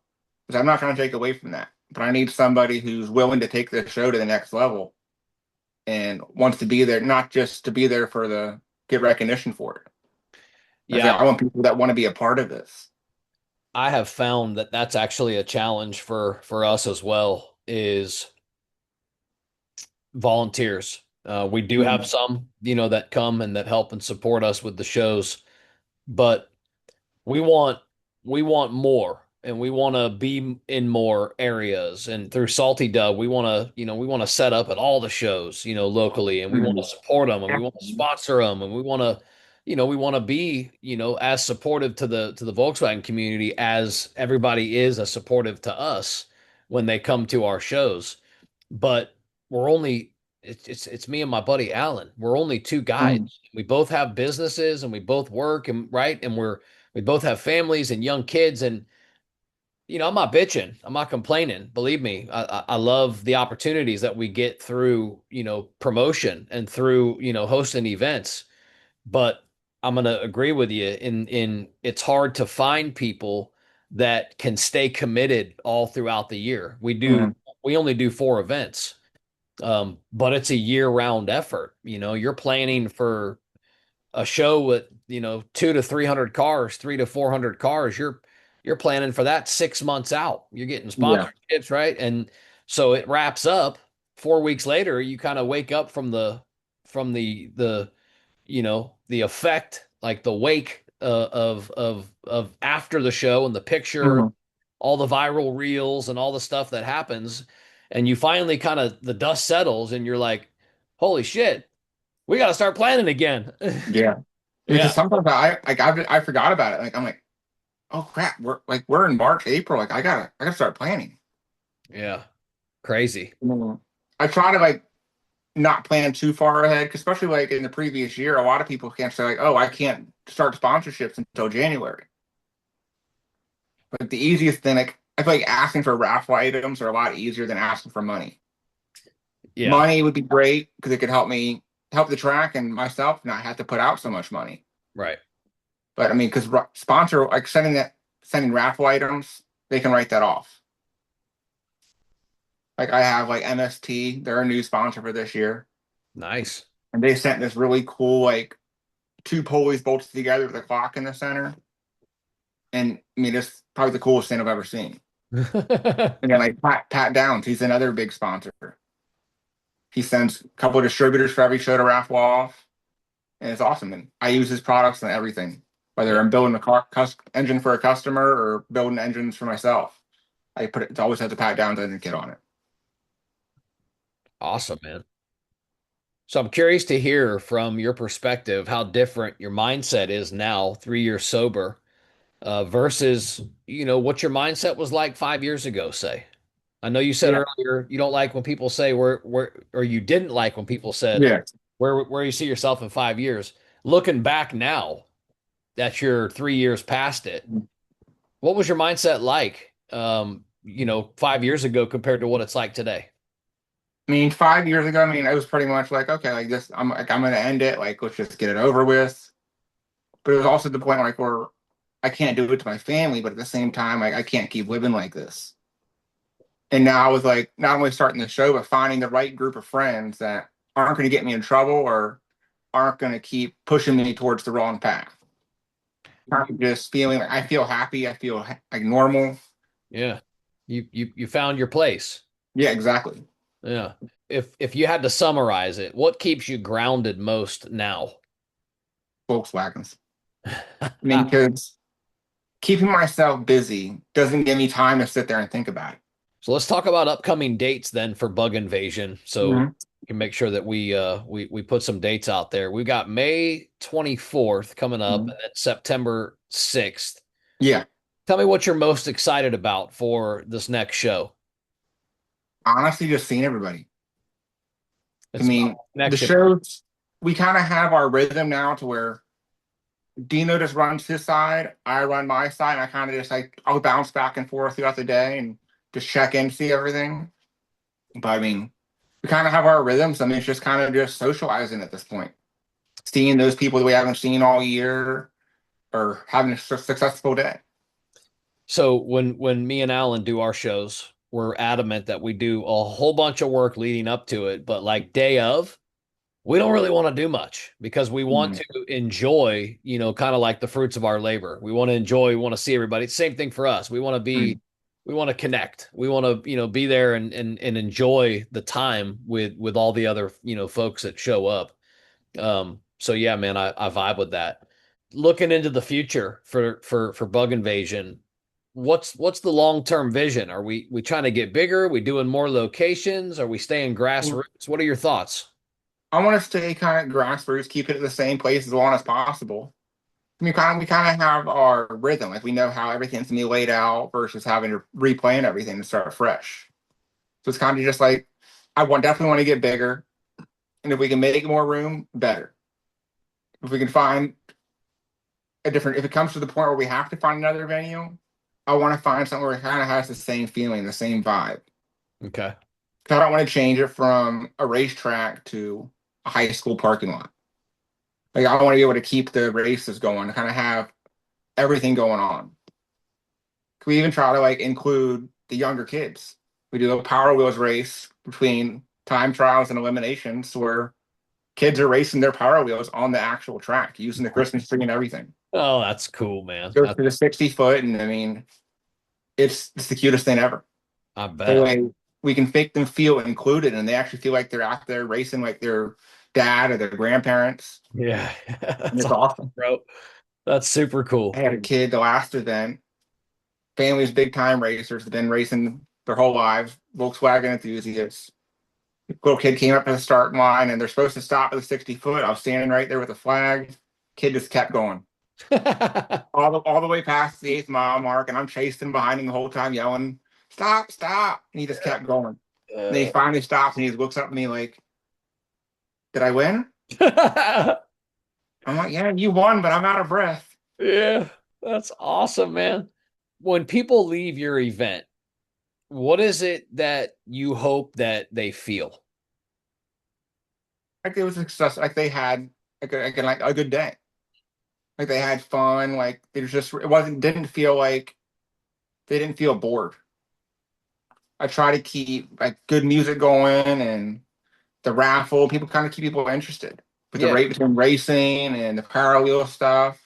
because I'm not trying to take away from that. But I need somebody who's willing to take this show to the next level and wants to be there, not just to be there for the get recognition for it.
Yeah,
I want people that want to be a part of this.
I have found that that's actually a challenge for us as well is volunteers. We do have
Mhm.
some, that come and that help and support us with the shows, but we want we want more, and we want to be in more areas. And through Salty Dub, we want to set up at all the shows, locally, and we want to
Mhm.
support them, and we want to sponsor them, and we want to be, as supportive to the Volkswagen community as everybody is as supportive to us when they come to our shows. But we're only it's me and my buddy Alan. We're only two guys.
Mhm.
We both have businesses and we both work, and right, and we both have families and young kids. And I'm not bitching, I'm not complaining. Believe me, I love the opportunities that we get through promotion and through hosting events. But I'm gonna agree with you in it's hard to find people that can stay committed all throughout the year.
Mhm.
We only do 4 events, but it's a year-round effort. You're planning for a show with 200 to 300 cars, 300 to 400 cars. You're planning for that 6 months out. You're getting
Yeah.
sponsorships, right? And so it wraps up 4 weeks later. You kind of wake up from the effect, like the wake of after the show, and the picture,
Mhm.
all the viral reels and all the stuff that happens. And you finally kind of, the dust settles and you're like, holy shit, we got to start planning again.
Yeah.
Yeah.
Because sometimes I forgot about it. Like I'm like, oh crap, we're in March, April. Like I gotta start planning.
Yeah. Crazy.
Mhm. I try to like not plan too far ahead, 'cause especially like in the previous year, a lot of people can't say like, oh, I can't start sponsorships until January. But the easiest thing, like I feel like asking for raffle items are a lot easier than asking for money.
Yeah.
Money would be great because it could help the track and myself not have to put out so much money.
Right.
But I mean, because sponsor like sending raffle items, they can write that off. Like I have like MST, they're a new sponsor for this year,
Nice.
and they sent this really cool like two pulleys bolted together with a clock in the center. And I mean, it's probably the coolest thing I've ever seen. And then like Pat Downs, he's another big sponsor. He sends a couple of distributors for every show to raffle off, and it's awesome. And I use his products and everything, whether
Yeah.
I'm building a engine for a customer or building engines for myself. It always has a Pat Downs engine kit on it.
Awesome, man. So I'm curious to hear from your perspective how different your mindset is now, 3 years sober, versus, what your mindset was like 5 years ago, say. I know you said
Yeah,
earlier you don't like when people say or you didn't like when people said
yeah.
where you see yourself in 5 years. Looking back now that you're 3 years past it, what was your mindset like, 5 years ago compared to what it's like today?
I mean, 5 years ago, I mean, it was pretty much like, okay, like this, I'm gonna end it. Like, let's just get it over with. But it was also the point like where I can't do it to my family, but at the same time, like I can't keep living like this. And now I was like not only starting the show, but finding the right group of friends that aren't going to get me in trouble or aren't going to keep pushing me towards the wrong path. I'm just feeling like I feel happy. I feel like normal.
Yeah. You found your place.
Yeah, exactly.
Yeah. If you had to summarize it, what keeps you grounded most now?
Volkswagens. I mean, because keeping myself busy doesn't give me time to sit there and think about it.
So let's talk about upcoming dates then for Bug Invasion. So
Mhm.
can make sure that we put some dates out there. We got May 24th coming up, and then September 6th.
Yeah.
Tell me what you're most excited about for this next show.
Honestly, just seeing everybody. I
It's about
mean, the
connection.
shows, we kind of have our rhythm now to where Dino just runs his side, I run my side, and I kind of just like, I'll bounce back and forth throughout the day and just check in, see everything. But I mean, we kind of have our rhythms. I mean, it's just kind of just socializing at this point. Seeing those people that we haven't seen all year or having a successful day.
So when me and Alan do our shows, we're adamant that we do a whole bunch of work leading up to it, but like day of, we don't really want to do much because we want
Mhm.
to enjoy, kind of like the fruits of our labor. We want to enjoy, we want to see everybody. Same thing for us. We want to connect. We want to, be there and enjoy the time with all the other, folks that show up. So yeah, man, I vibe with that. Looking into the future for Bug Invasion, what's the long-term vision? Are we trying to get bigger? Are we doing more locations? Are we staying grassroots? What are your thoughts?
I want to stay kind of grassroots, keep it at the same place as long as possible. I mean, we kind of have our rhythm. Like we know how everything's gonna be laid out versus having to replan everything to start fresh. So it's kind of just like definitely want to get bigger, and if we can make more room, better. If we can find if it comes to the point where we have to find another venue, I want to find somewhere it kind of has the same feeling, the same vibe.
Okay.
'Cause I don't want to change it from a racetrack to a high school parking lot. Like I want to be able to keep the races going, kind of have everything going on. Can we even try to like include the younger kids? We do a Power Wheels race between time trials and eliminations where kids are racing their Power Wheels on the actual track using the Christmas tree and everything.
Oh, that's cool, man.
Goes to the 60 foot, and I mean, it's the cutest thing ever.
I
So
bet.
like, we can make them feel included, and they actually feel like they're out there racing like their dad or their grandparents,
Yeah.
and
That's
it's
awesome,
awesome.
bro. That's super
I
cool.
had a kid the last event. Family's big time racers, have been racing their whole lives. Volkswagen enthusiasts. Little kid came up to the starting line, and they're supposed to stop at the 60 foot. I was standing right there with the flag. Kid just kept going all the way past the 8th mile mark, and I'm chasing behind him the whole time, yelling, "Stop! Stop!" And he just kept going. And then he finally stops, and he looks up at me like, "Did I win?" I'm like, "Yeah, you won, but I'm out of breath."
Yeah, that's awesome, man. When people leave your event, what is it that you hope that they feel?
Like it was a success. Like they had like a good day. Like they had fun. Like it was just it wasn't didn't feel like they didn't feel bored. I try to keep like good music going and the raffle. People kind of keep people interested with the
Yeah,
rate between racing and the power wheel stuff.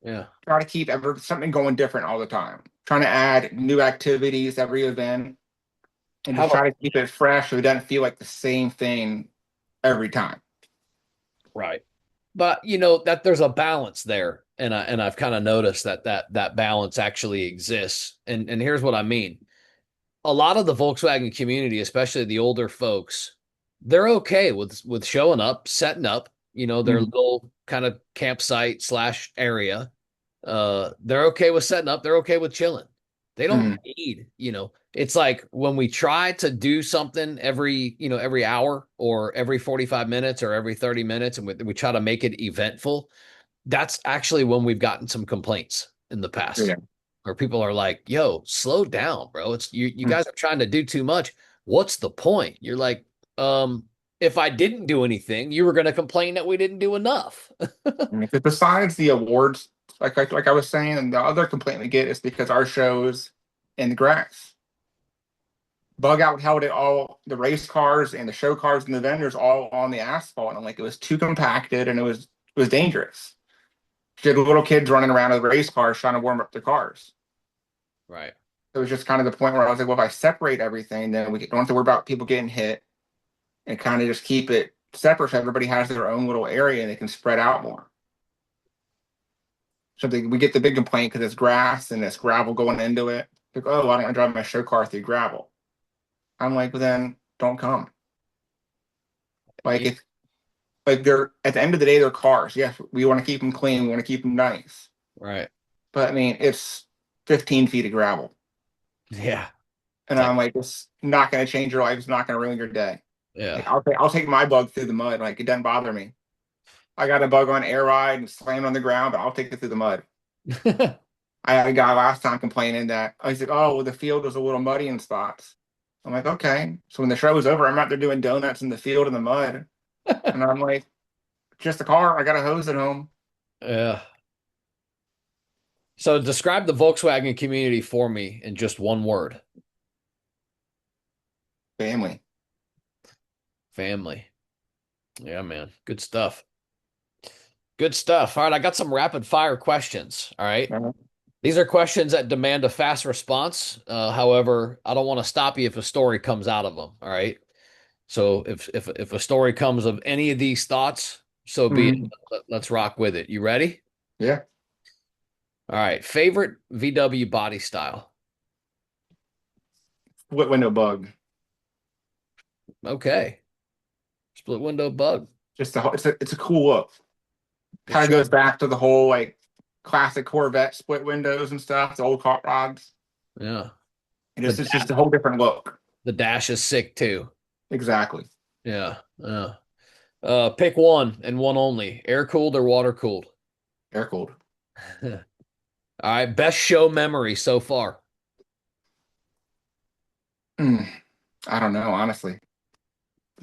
yeah.
Try to keep something going different all the time. Trying to add new activities every event and just
Have a
try to keep it fresh so it doesn't feel like the same thing every time.
right. But that there's a balance there. And I've kind of noticed that balance actually exists. And here's what I mean. A lot of the Volkswagen community, especially the older folks, they're okay with showing up, setting up, their
Mhm.
little kind of campsite slash area. They're okay with setting up, they're okay with chilling. They don't
Mhm.
need, it's like when we try to do something every hour or every 45 minutes or every 30 minutes and we try to make it eventful, that's actually when we've gotten some complaints in the past
Yeah.
where people are like, yo, slow down, bro. It's you
Mhm.
guys are trying to do too much. What's the point? You're like, if I didn't do anything, you were going to complain that we didn't do enough.
I mean, 'cause besides the awards, like I was saying, and the other complaint we get is because our shows in the grass. Bug out held it all, the race cars and the show cars and the vendors all on the asphalt, and like it was too compacted and it was dangerous. You had little kids running around with race cars trying to warm up their cars.
Right.
It was just kind of the point where I was like, well, if I separate everything, then we don't have to worry about people getting hit and kind of just keep it separate so everybody has their own little area and they can spread out more. So we get the big complaint because it's grass and it's gravel going into it. Like, oh, I don't want to drive my show car through gravel. I'm like, well, then don't come. Like if like they're at the end of the day, they're cars. Yes, we want to keep them clean. We want to keep them nice.
Right.
But I mean, it's 15 feet of gravel,
Yeah.
and
It's like,
I'm like, it's not going to change your life. It's not going to ruin your day.
yeah.
Like I'll take my bug through the mud. Like it doesn't bother me. I got a bug on air ride and slammed on the ground, but I'll take it through the mud. I had a guy last time complaining that I was like, oh, well, the field was a little muddy in spots. I'm like, okay. So when the show was over, I'm out there doing donuts in the field in the mud. And I'm like, just a car. I got a hose at home.
Yeah. So describe the Volkswagen community for me in just one word.
Family.
Family. Yeah, man. Good stuff. Good stuff. All right, I got some rapid fire questions. All right. These are questions that demand a fast response. However, I don't want to stop you if a story comes out of them. All right. So if a story comes of any of these thoughts, so be it.
Mhm.
Let's rock with it. You ready?
Yeah.
All right. Favorite VW body style?
Split window bug.
Okay. Split window bug.
Just it's a cool look.
It
Kind of
sure.
goes back to the whole like classic Corvette split windows and stuff, the old hot rods.
Yeah.
And
The
it's
dash,
just a whole different look.
the dash is sick too.
Exactly.
Yeah. Yeah. Pick one and one only. Air cooled or water cooled?
Air cooled.
All right. Best show memory so far.
Mm, I don't know, honestly.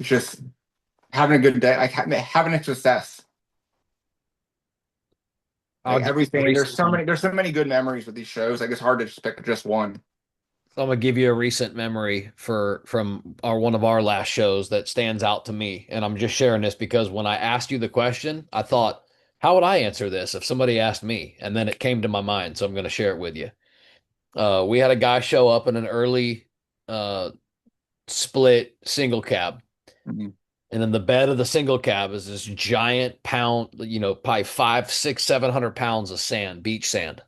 It's just having a good day, like having a success.
I'll
Like
give you a
everything.
recent one.
There's so many good memories with these shows. Like it's hard to just pick just one.
I'm gonna give you a recent memory from our one of our last shows that stands out to me, and I'm just sharing this because when I asked you the question, I thought, how would I answer this if somebody asked me? And then it came to my mind, so I'm gonna share it with you. We had a guy show up in an early uh, split single cab,
Mhm.
and in the bed of the single cab is this giant pound, probably 5, 6, 700 pounds of sand, beach sand,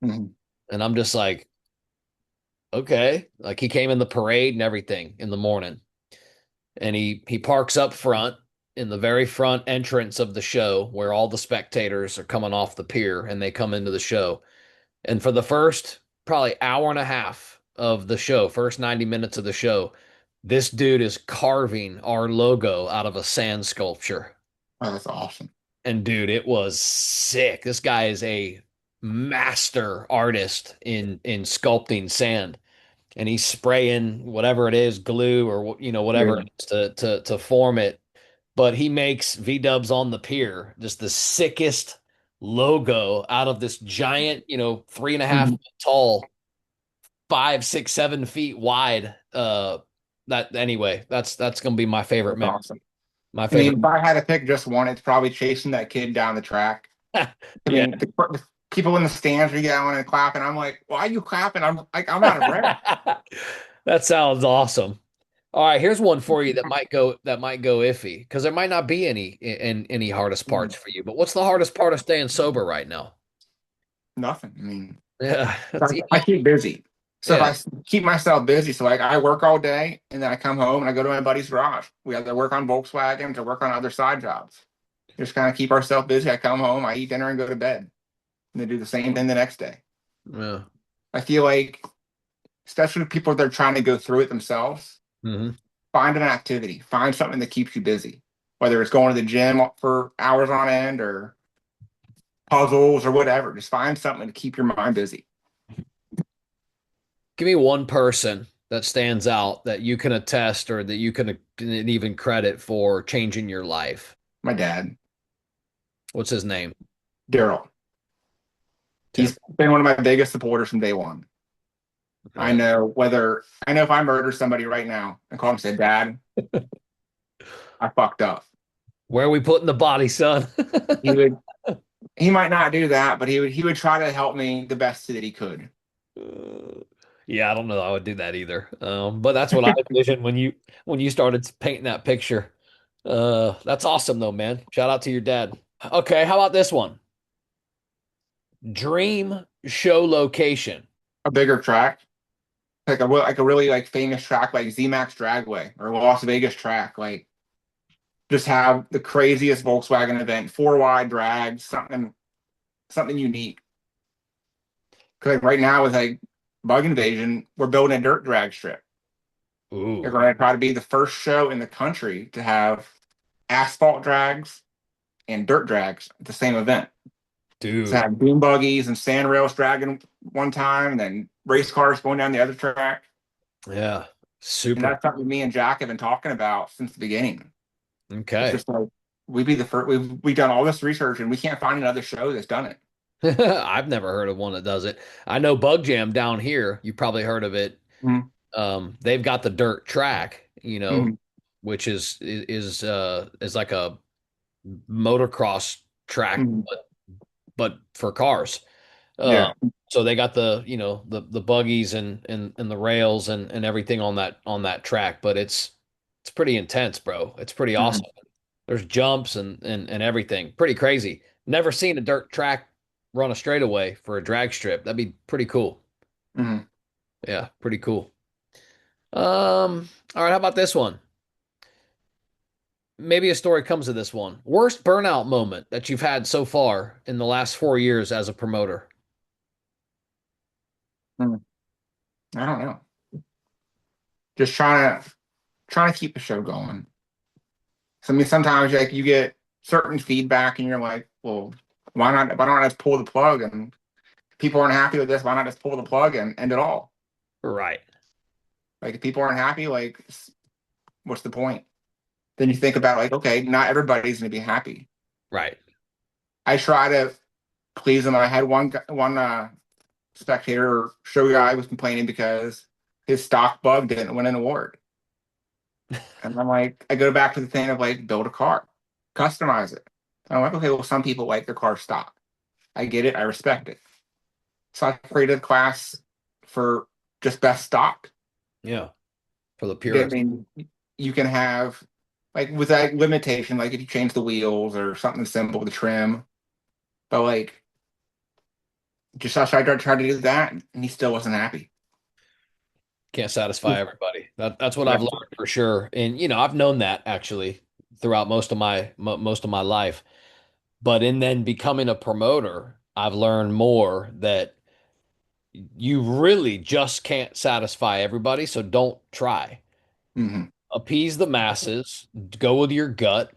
Mhm.
and I'm just like, okay, like he came in the parade and everything in the morning. And he parks up front in the very front entrance of the show where all the spectators are coming off the pier and they come into the show. And for the first probably hour and a half of the show, first 90 minutes of the show, this dude is carving our logo out of a sand sculpture.
Oh, that's awesome.
And dude, it was sick. This guy is a master artist in sculpting sand, and he's spraying whatever it is, glue or whatever
Yeah.
it is to form it. But he makes V Dubs on the pier just the sickest logo out of this giant, 3.5 foot
Mhm.
tall, 5, 6, 7 feet wide. That anyway, that's gonna be my favorite
That's
memory.
awesome.
My
I mean,
favorite.
if I had to pick just one, it's probably chasing that kid down the track. I
Yeah.
mean, the people in the stands are yelling and clapping. I'm like, why are you clapping? I'm like, I'm out of breath.
That sounds awesome. All right, here's one for you that might go iffy because there might not be any hardest parts for you. But what's the hardest part of staying sober right now?
Nothing. I mean,
Yeah, that's
I keep busy. So if
yeah,
I keep myself busy, so like I work all day and then I come home and I go to my buddy's garage. We have to work on Volkswagen to work on other side jobs. Just kind of keep ourselves busy. I come home, I eat dinner and go to bed. And then do the same thing the next day.
yeah.
I feel like, especially people that are trying to go through it themselves,
Hmm.
find an activity, find something that keeps you busy, whether it's going to the gym for hours on end or puzzles or whatever. Just find something to keep your mind busy.
Give me one person that stands out that you can attest or that you can even credit for changing your life.
My dad,
What's his name?
Daryl,
Tim.
he's been one of my biggest supporters from day one.
Yeah.
I know if I murder somebody right now and call him and say, Dad, I fucked up.
Where are we putting the body, son?
He would he might not do that, but he would try to help me the best that he could.
Yeah, I don't know. I would do that either. But that's what I envisioned when you started painting that picture. That's awesome though, man. Shout out to your dad. Okay, how about this one? Dream show location.
A bigger track, like a really like famous track like ZMAX Dragway or Las Vegas track, like just have the craziest Volkswagen event, four wide drags, something unique. Because like right now with like Bug Invasion, we're building a dirt drag strip. We're
Ooh,
going to try to be the first show in the country to have asphalt drags and dirt drags at the same event. So
dude.
have boom buggies and sand rails dragging one time, and then race cars going down the other track.
Yeah.
And
Super.
that's something me and Jack have been talking about since the beginning. It's
Okay.
just like we'd be the first. We've done all this research, and we can't find another show that's done it.
I've never heard of one that does it. I know Bug Jam down here, you probably heard of it.
Mm-hmm.
They've got the dirt track,
Mm-hmm.
which is like a motocross track,
Mm-hmm.
but for cars. Uh,
Yeah.
so they got the buggies and the rails and everything on that track, but it's pretty intense, bro. It's pretty
Mm-hmm.
awesome. There's jumps and everything. Pretty crazy. Never seen a dirt track run a straightaway for a drag strip. That'd be pretty cool.
Mm-hmm.
Yeah, pretty cool. All right, how about this one? Maybe a story comes of this one. Worst burnout moment that you've had so far in the last 4 years as a promoter.
Mm-hmm. I don't know. Just trying to keep the show going. So I mean, sometimes like you get certain feedback, and you're like, well, why not? Why don't I just pull the plug? And people aren't happy with this. Why not just pull the plug and end it all?
Right,
Like if people aren't happy, like what's the point? Then you think about like, okay, not everybody's going to be happy.
right.
I try to please them. I had one spectator show guy was complaining because his stock bug didn't win an award, and I'm like, I go back to the thing of like, build a car, customize it. And I'm like, okay, well, some people like their car stock. I get it. I respect it. So I created a class for just best stock.
Yeah, for the
I
purist.
mean, you can have like with that limitation, like if you change the wheels or something simple, the trim, but like just I tried to do that, and he still wasn't happy.
Can't satisfy everybody. That's what
Yeah.
I've learned for sure. And I've known that actually throughout most of my life. But in then becoming a promoter, I've learned more that you really just can't satisfy everybody, so don't try.
Hmm.
Appease the masses, go with your gut,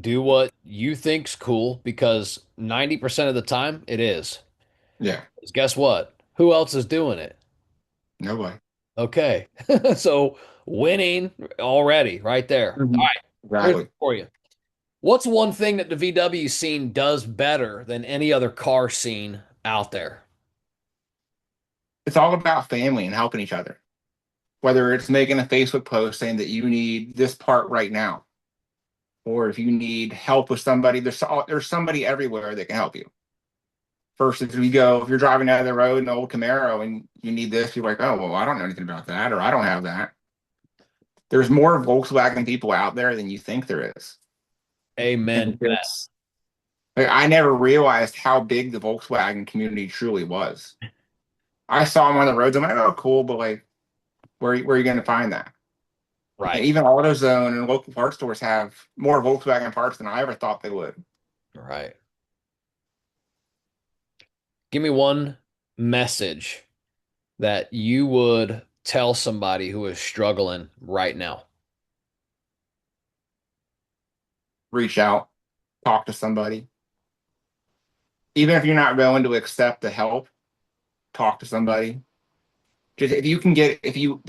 do what you think's cool because 90% of the time it is.
Yeah.
'Cause guess what? Who else is doing it?
No way.
Okay. So winning already right there. All
Hmm.
right. Here's one
Exactly.
for you. What's one thing that the VW scene does better than any other car scene out there?
It's all about family and helping each other. Whether it's making a Facebook post saying that you need this part right now, or if you need help with somebody, there's somebody everywhere that can help you. Versus if you're driving down the road in an old Camaro and you need this, you're like, oh, well, I don't know anything about that, or I don't have that. There's more Volkswagen people out there than you think there is.
Amen
And
to that.
like, I never realized how big the Volkswagen community truly was. I saw them on the roads. I'm like, oh, cool, but like, where are you going to find that? And
Right.
even AutoZone and local parts stores have more Volkswagen parts than I ever thought they would.
Right. Give me one message that you would tell somebody who is struggling right now.
Reach out, talk to somebody. Even if you're not willing to accept the help, talk to somebody. Just if you can get, if you,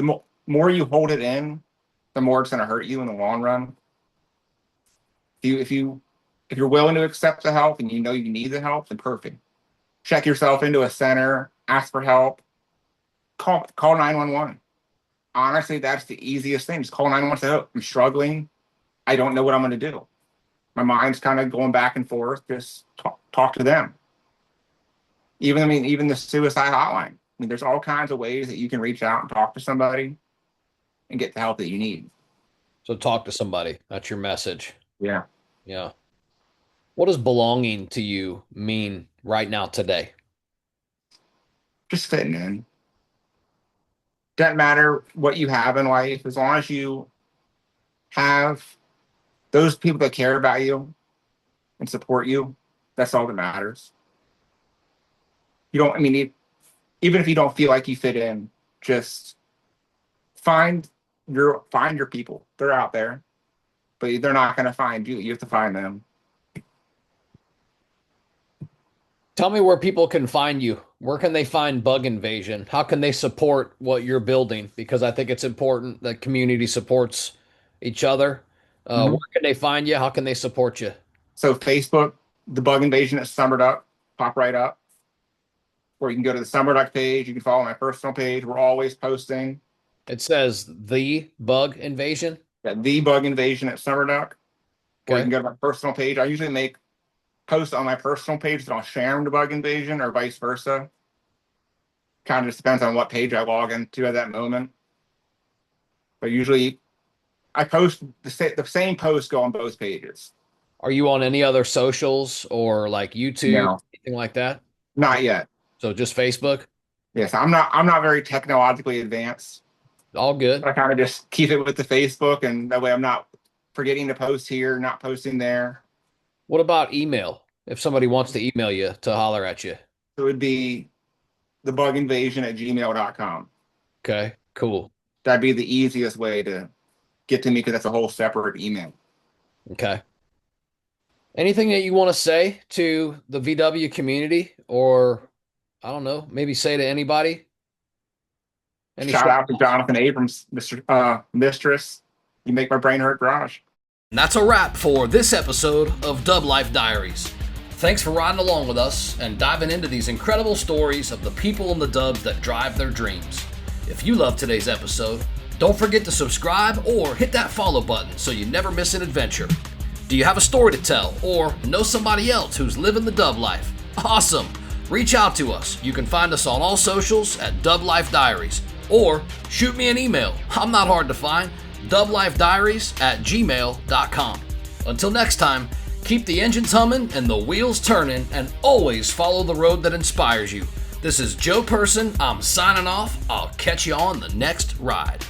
more you hold it in, the more it's going to hurt you in the long run. If you're willing to accept the help and you know you need the help, then perfect. Check yourself into a center, ask for help, call 911. Honestly, that's the easiest thing. Just call 911. Say, oh, I'm struggling. I don't know what I'm going to do. My mind's kind of going back and forth. Just talk to them. Even the suicide hotline. I mean, there's all kinds of ways that you can reach out and talk to somebody and get the help that you need.
So talk to somebody. That's your message.
Yeah.
Yeah. What does belonging to you mean right now today?
Just fitting in. Doesn't matter what you have in life, as long as you have those people that care about you and support you, that's all that matters. Even if you don't feel like you fit in, just find your people. They're out there, but they're not going to find you. You have to find them.
Tell me where people can find you. Where can they find Bug Invasion? How can they support what you're building? Because I think it's important that community supports each other. Where can they find you? How can they support you?
So Facebook, the Bug Invasion at Summer Duck, pop right up. Or you can go to the Summer Duck page. You can follow my personal page. We're always posting.
It says The Bug Invasion?
Yeah, The Bug Invasion at Summer Duck.
Okay.
Or you can go to my personal page. I usually make posts on my personal page that I'll share them to Bug Invasion or vice versa. Kind of just depends on what page I log into at that moment. But usually I post the same posts go on both pages.
Are you on any other socials or like YouTube,
No.
anything like that?
Not yet.
So just Facebook?
Yes, I'm not very technologically advanced.
All good.
I kind of just keep it with the Facebook, and that way I'm not forgetting to post here, not posting there.
What about email? If somebody wants to email you to holler at you,
it would be thebuginvasion@gmail.com.
Okay, cool.
That'd be the easiest way to get to me because that's a whole separate email.
Okay. Anything that you want to say to the VW community, or I don't know, maybe say to anybody?
Shout out to Jonathan Abrams, Mistress. You make my brain hurt, garage.
And that's a wrap for this episode of DubLife Diaries. Thanks for riding along with us and diving into these incredible stories of the people in the dubs that drive their dreams. If you love today's episode, don't forget to subscribe or hit that follow button so you never miss an adventure. Do you have a story to tell or know somebody else who's living the dub life? Awesome! Reach out to us. You can find us on all socials at DubLife Diaries or shoot me an email. I'm not hard to find. DubLifeDiaries@gmail.com. Until next time, keep the engines humming and the wheels turning, and always follow the road that inspires you. This is Joe Person. I'm signing off. I'll catch you on the next ride.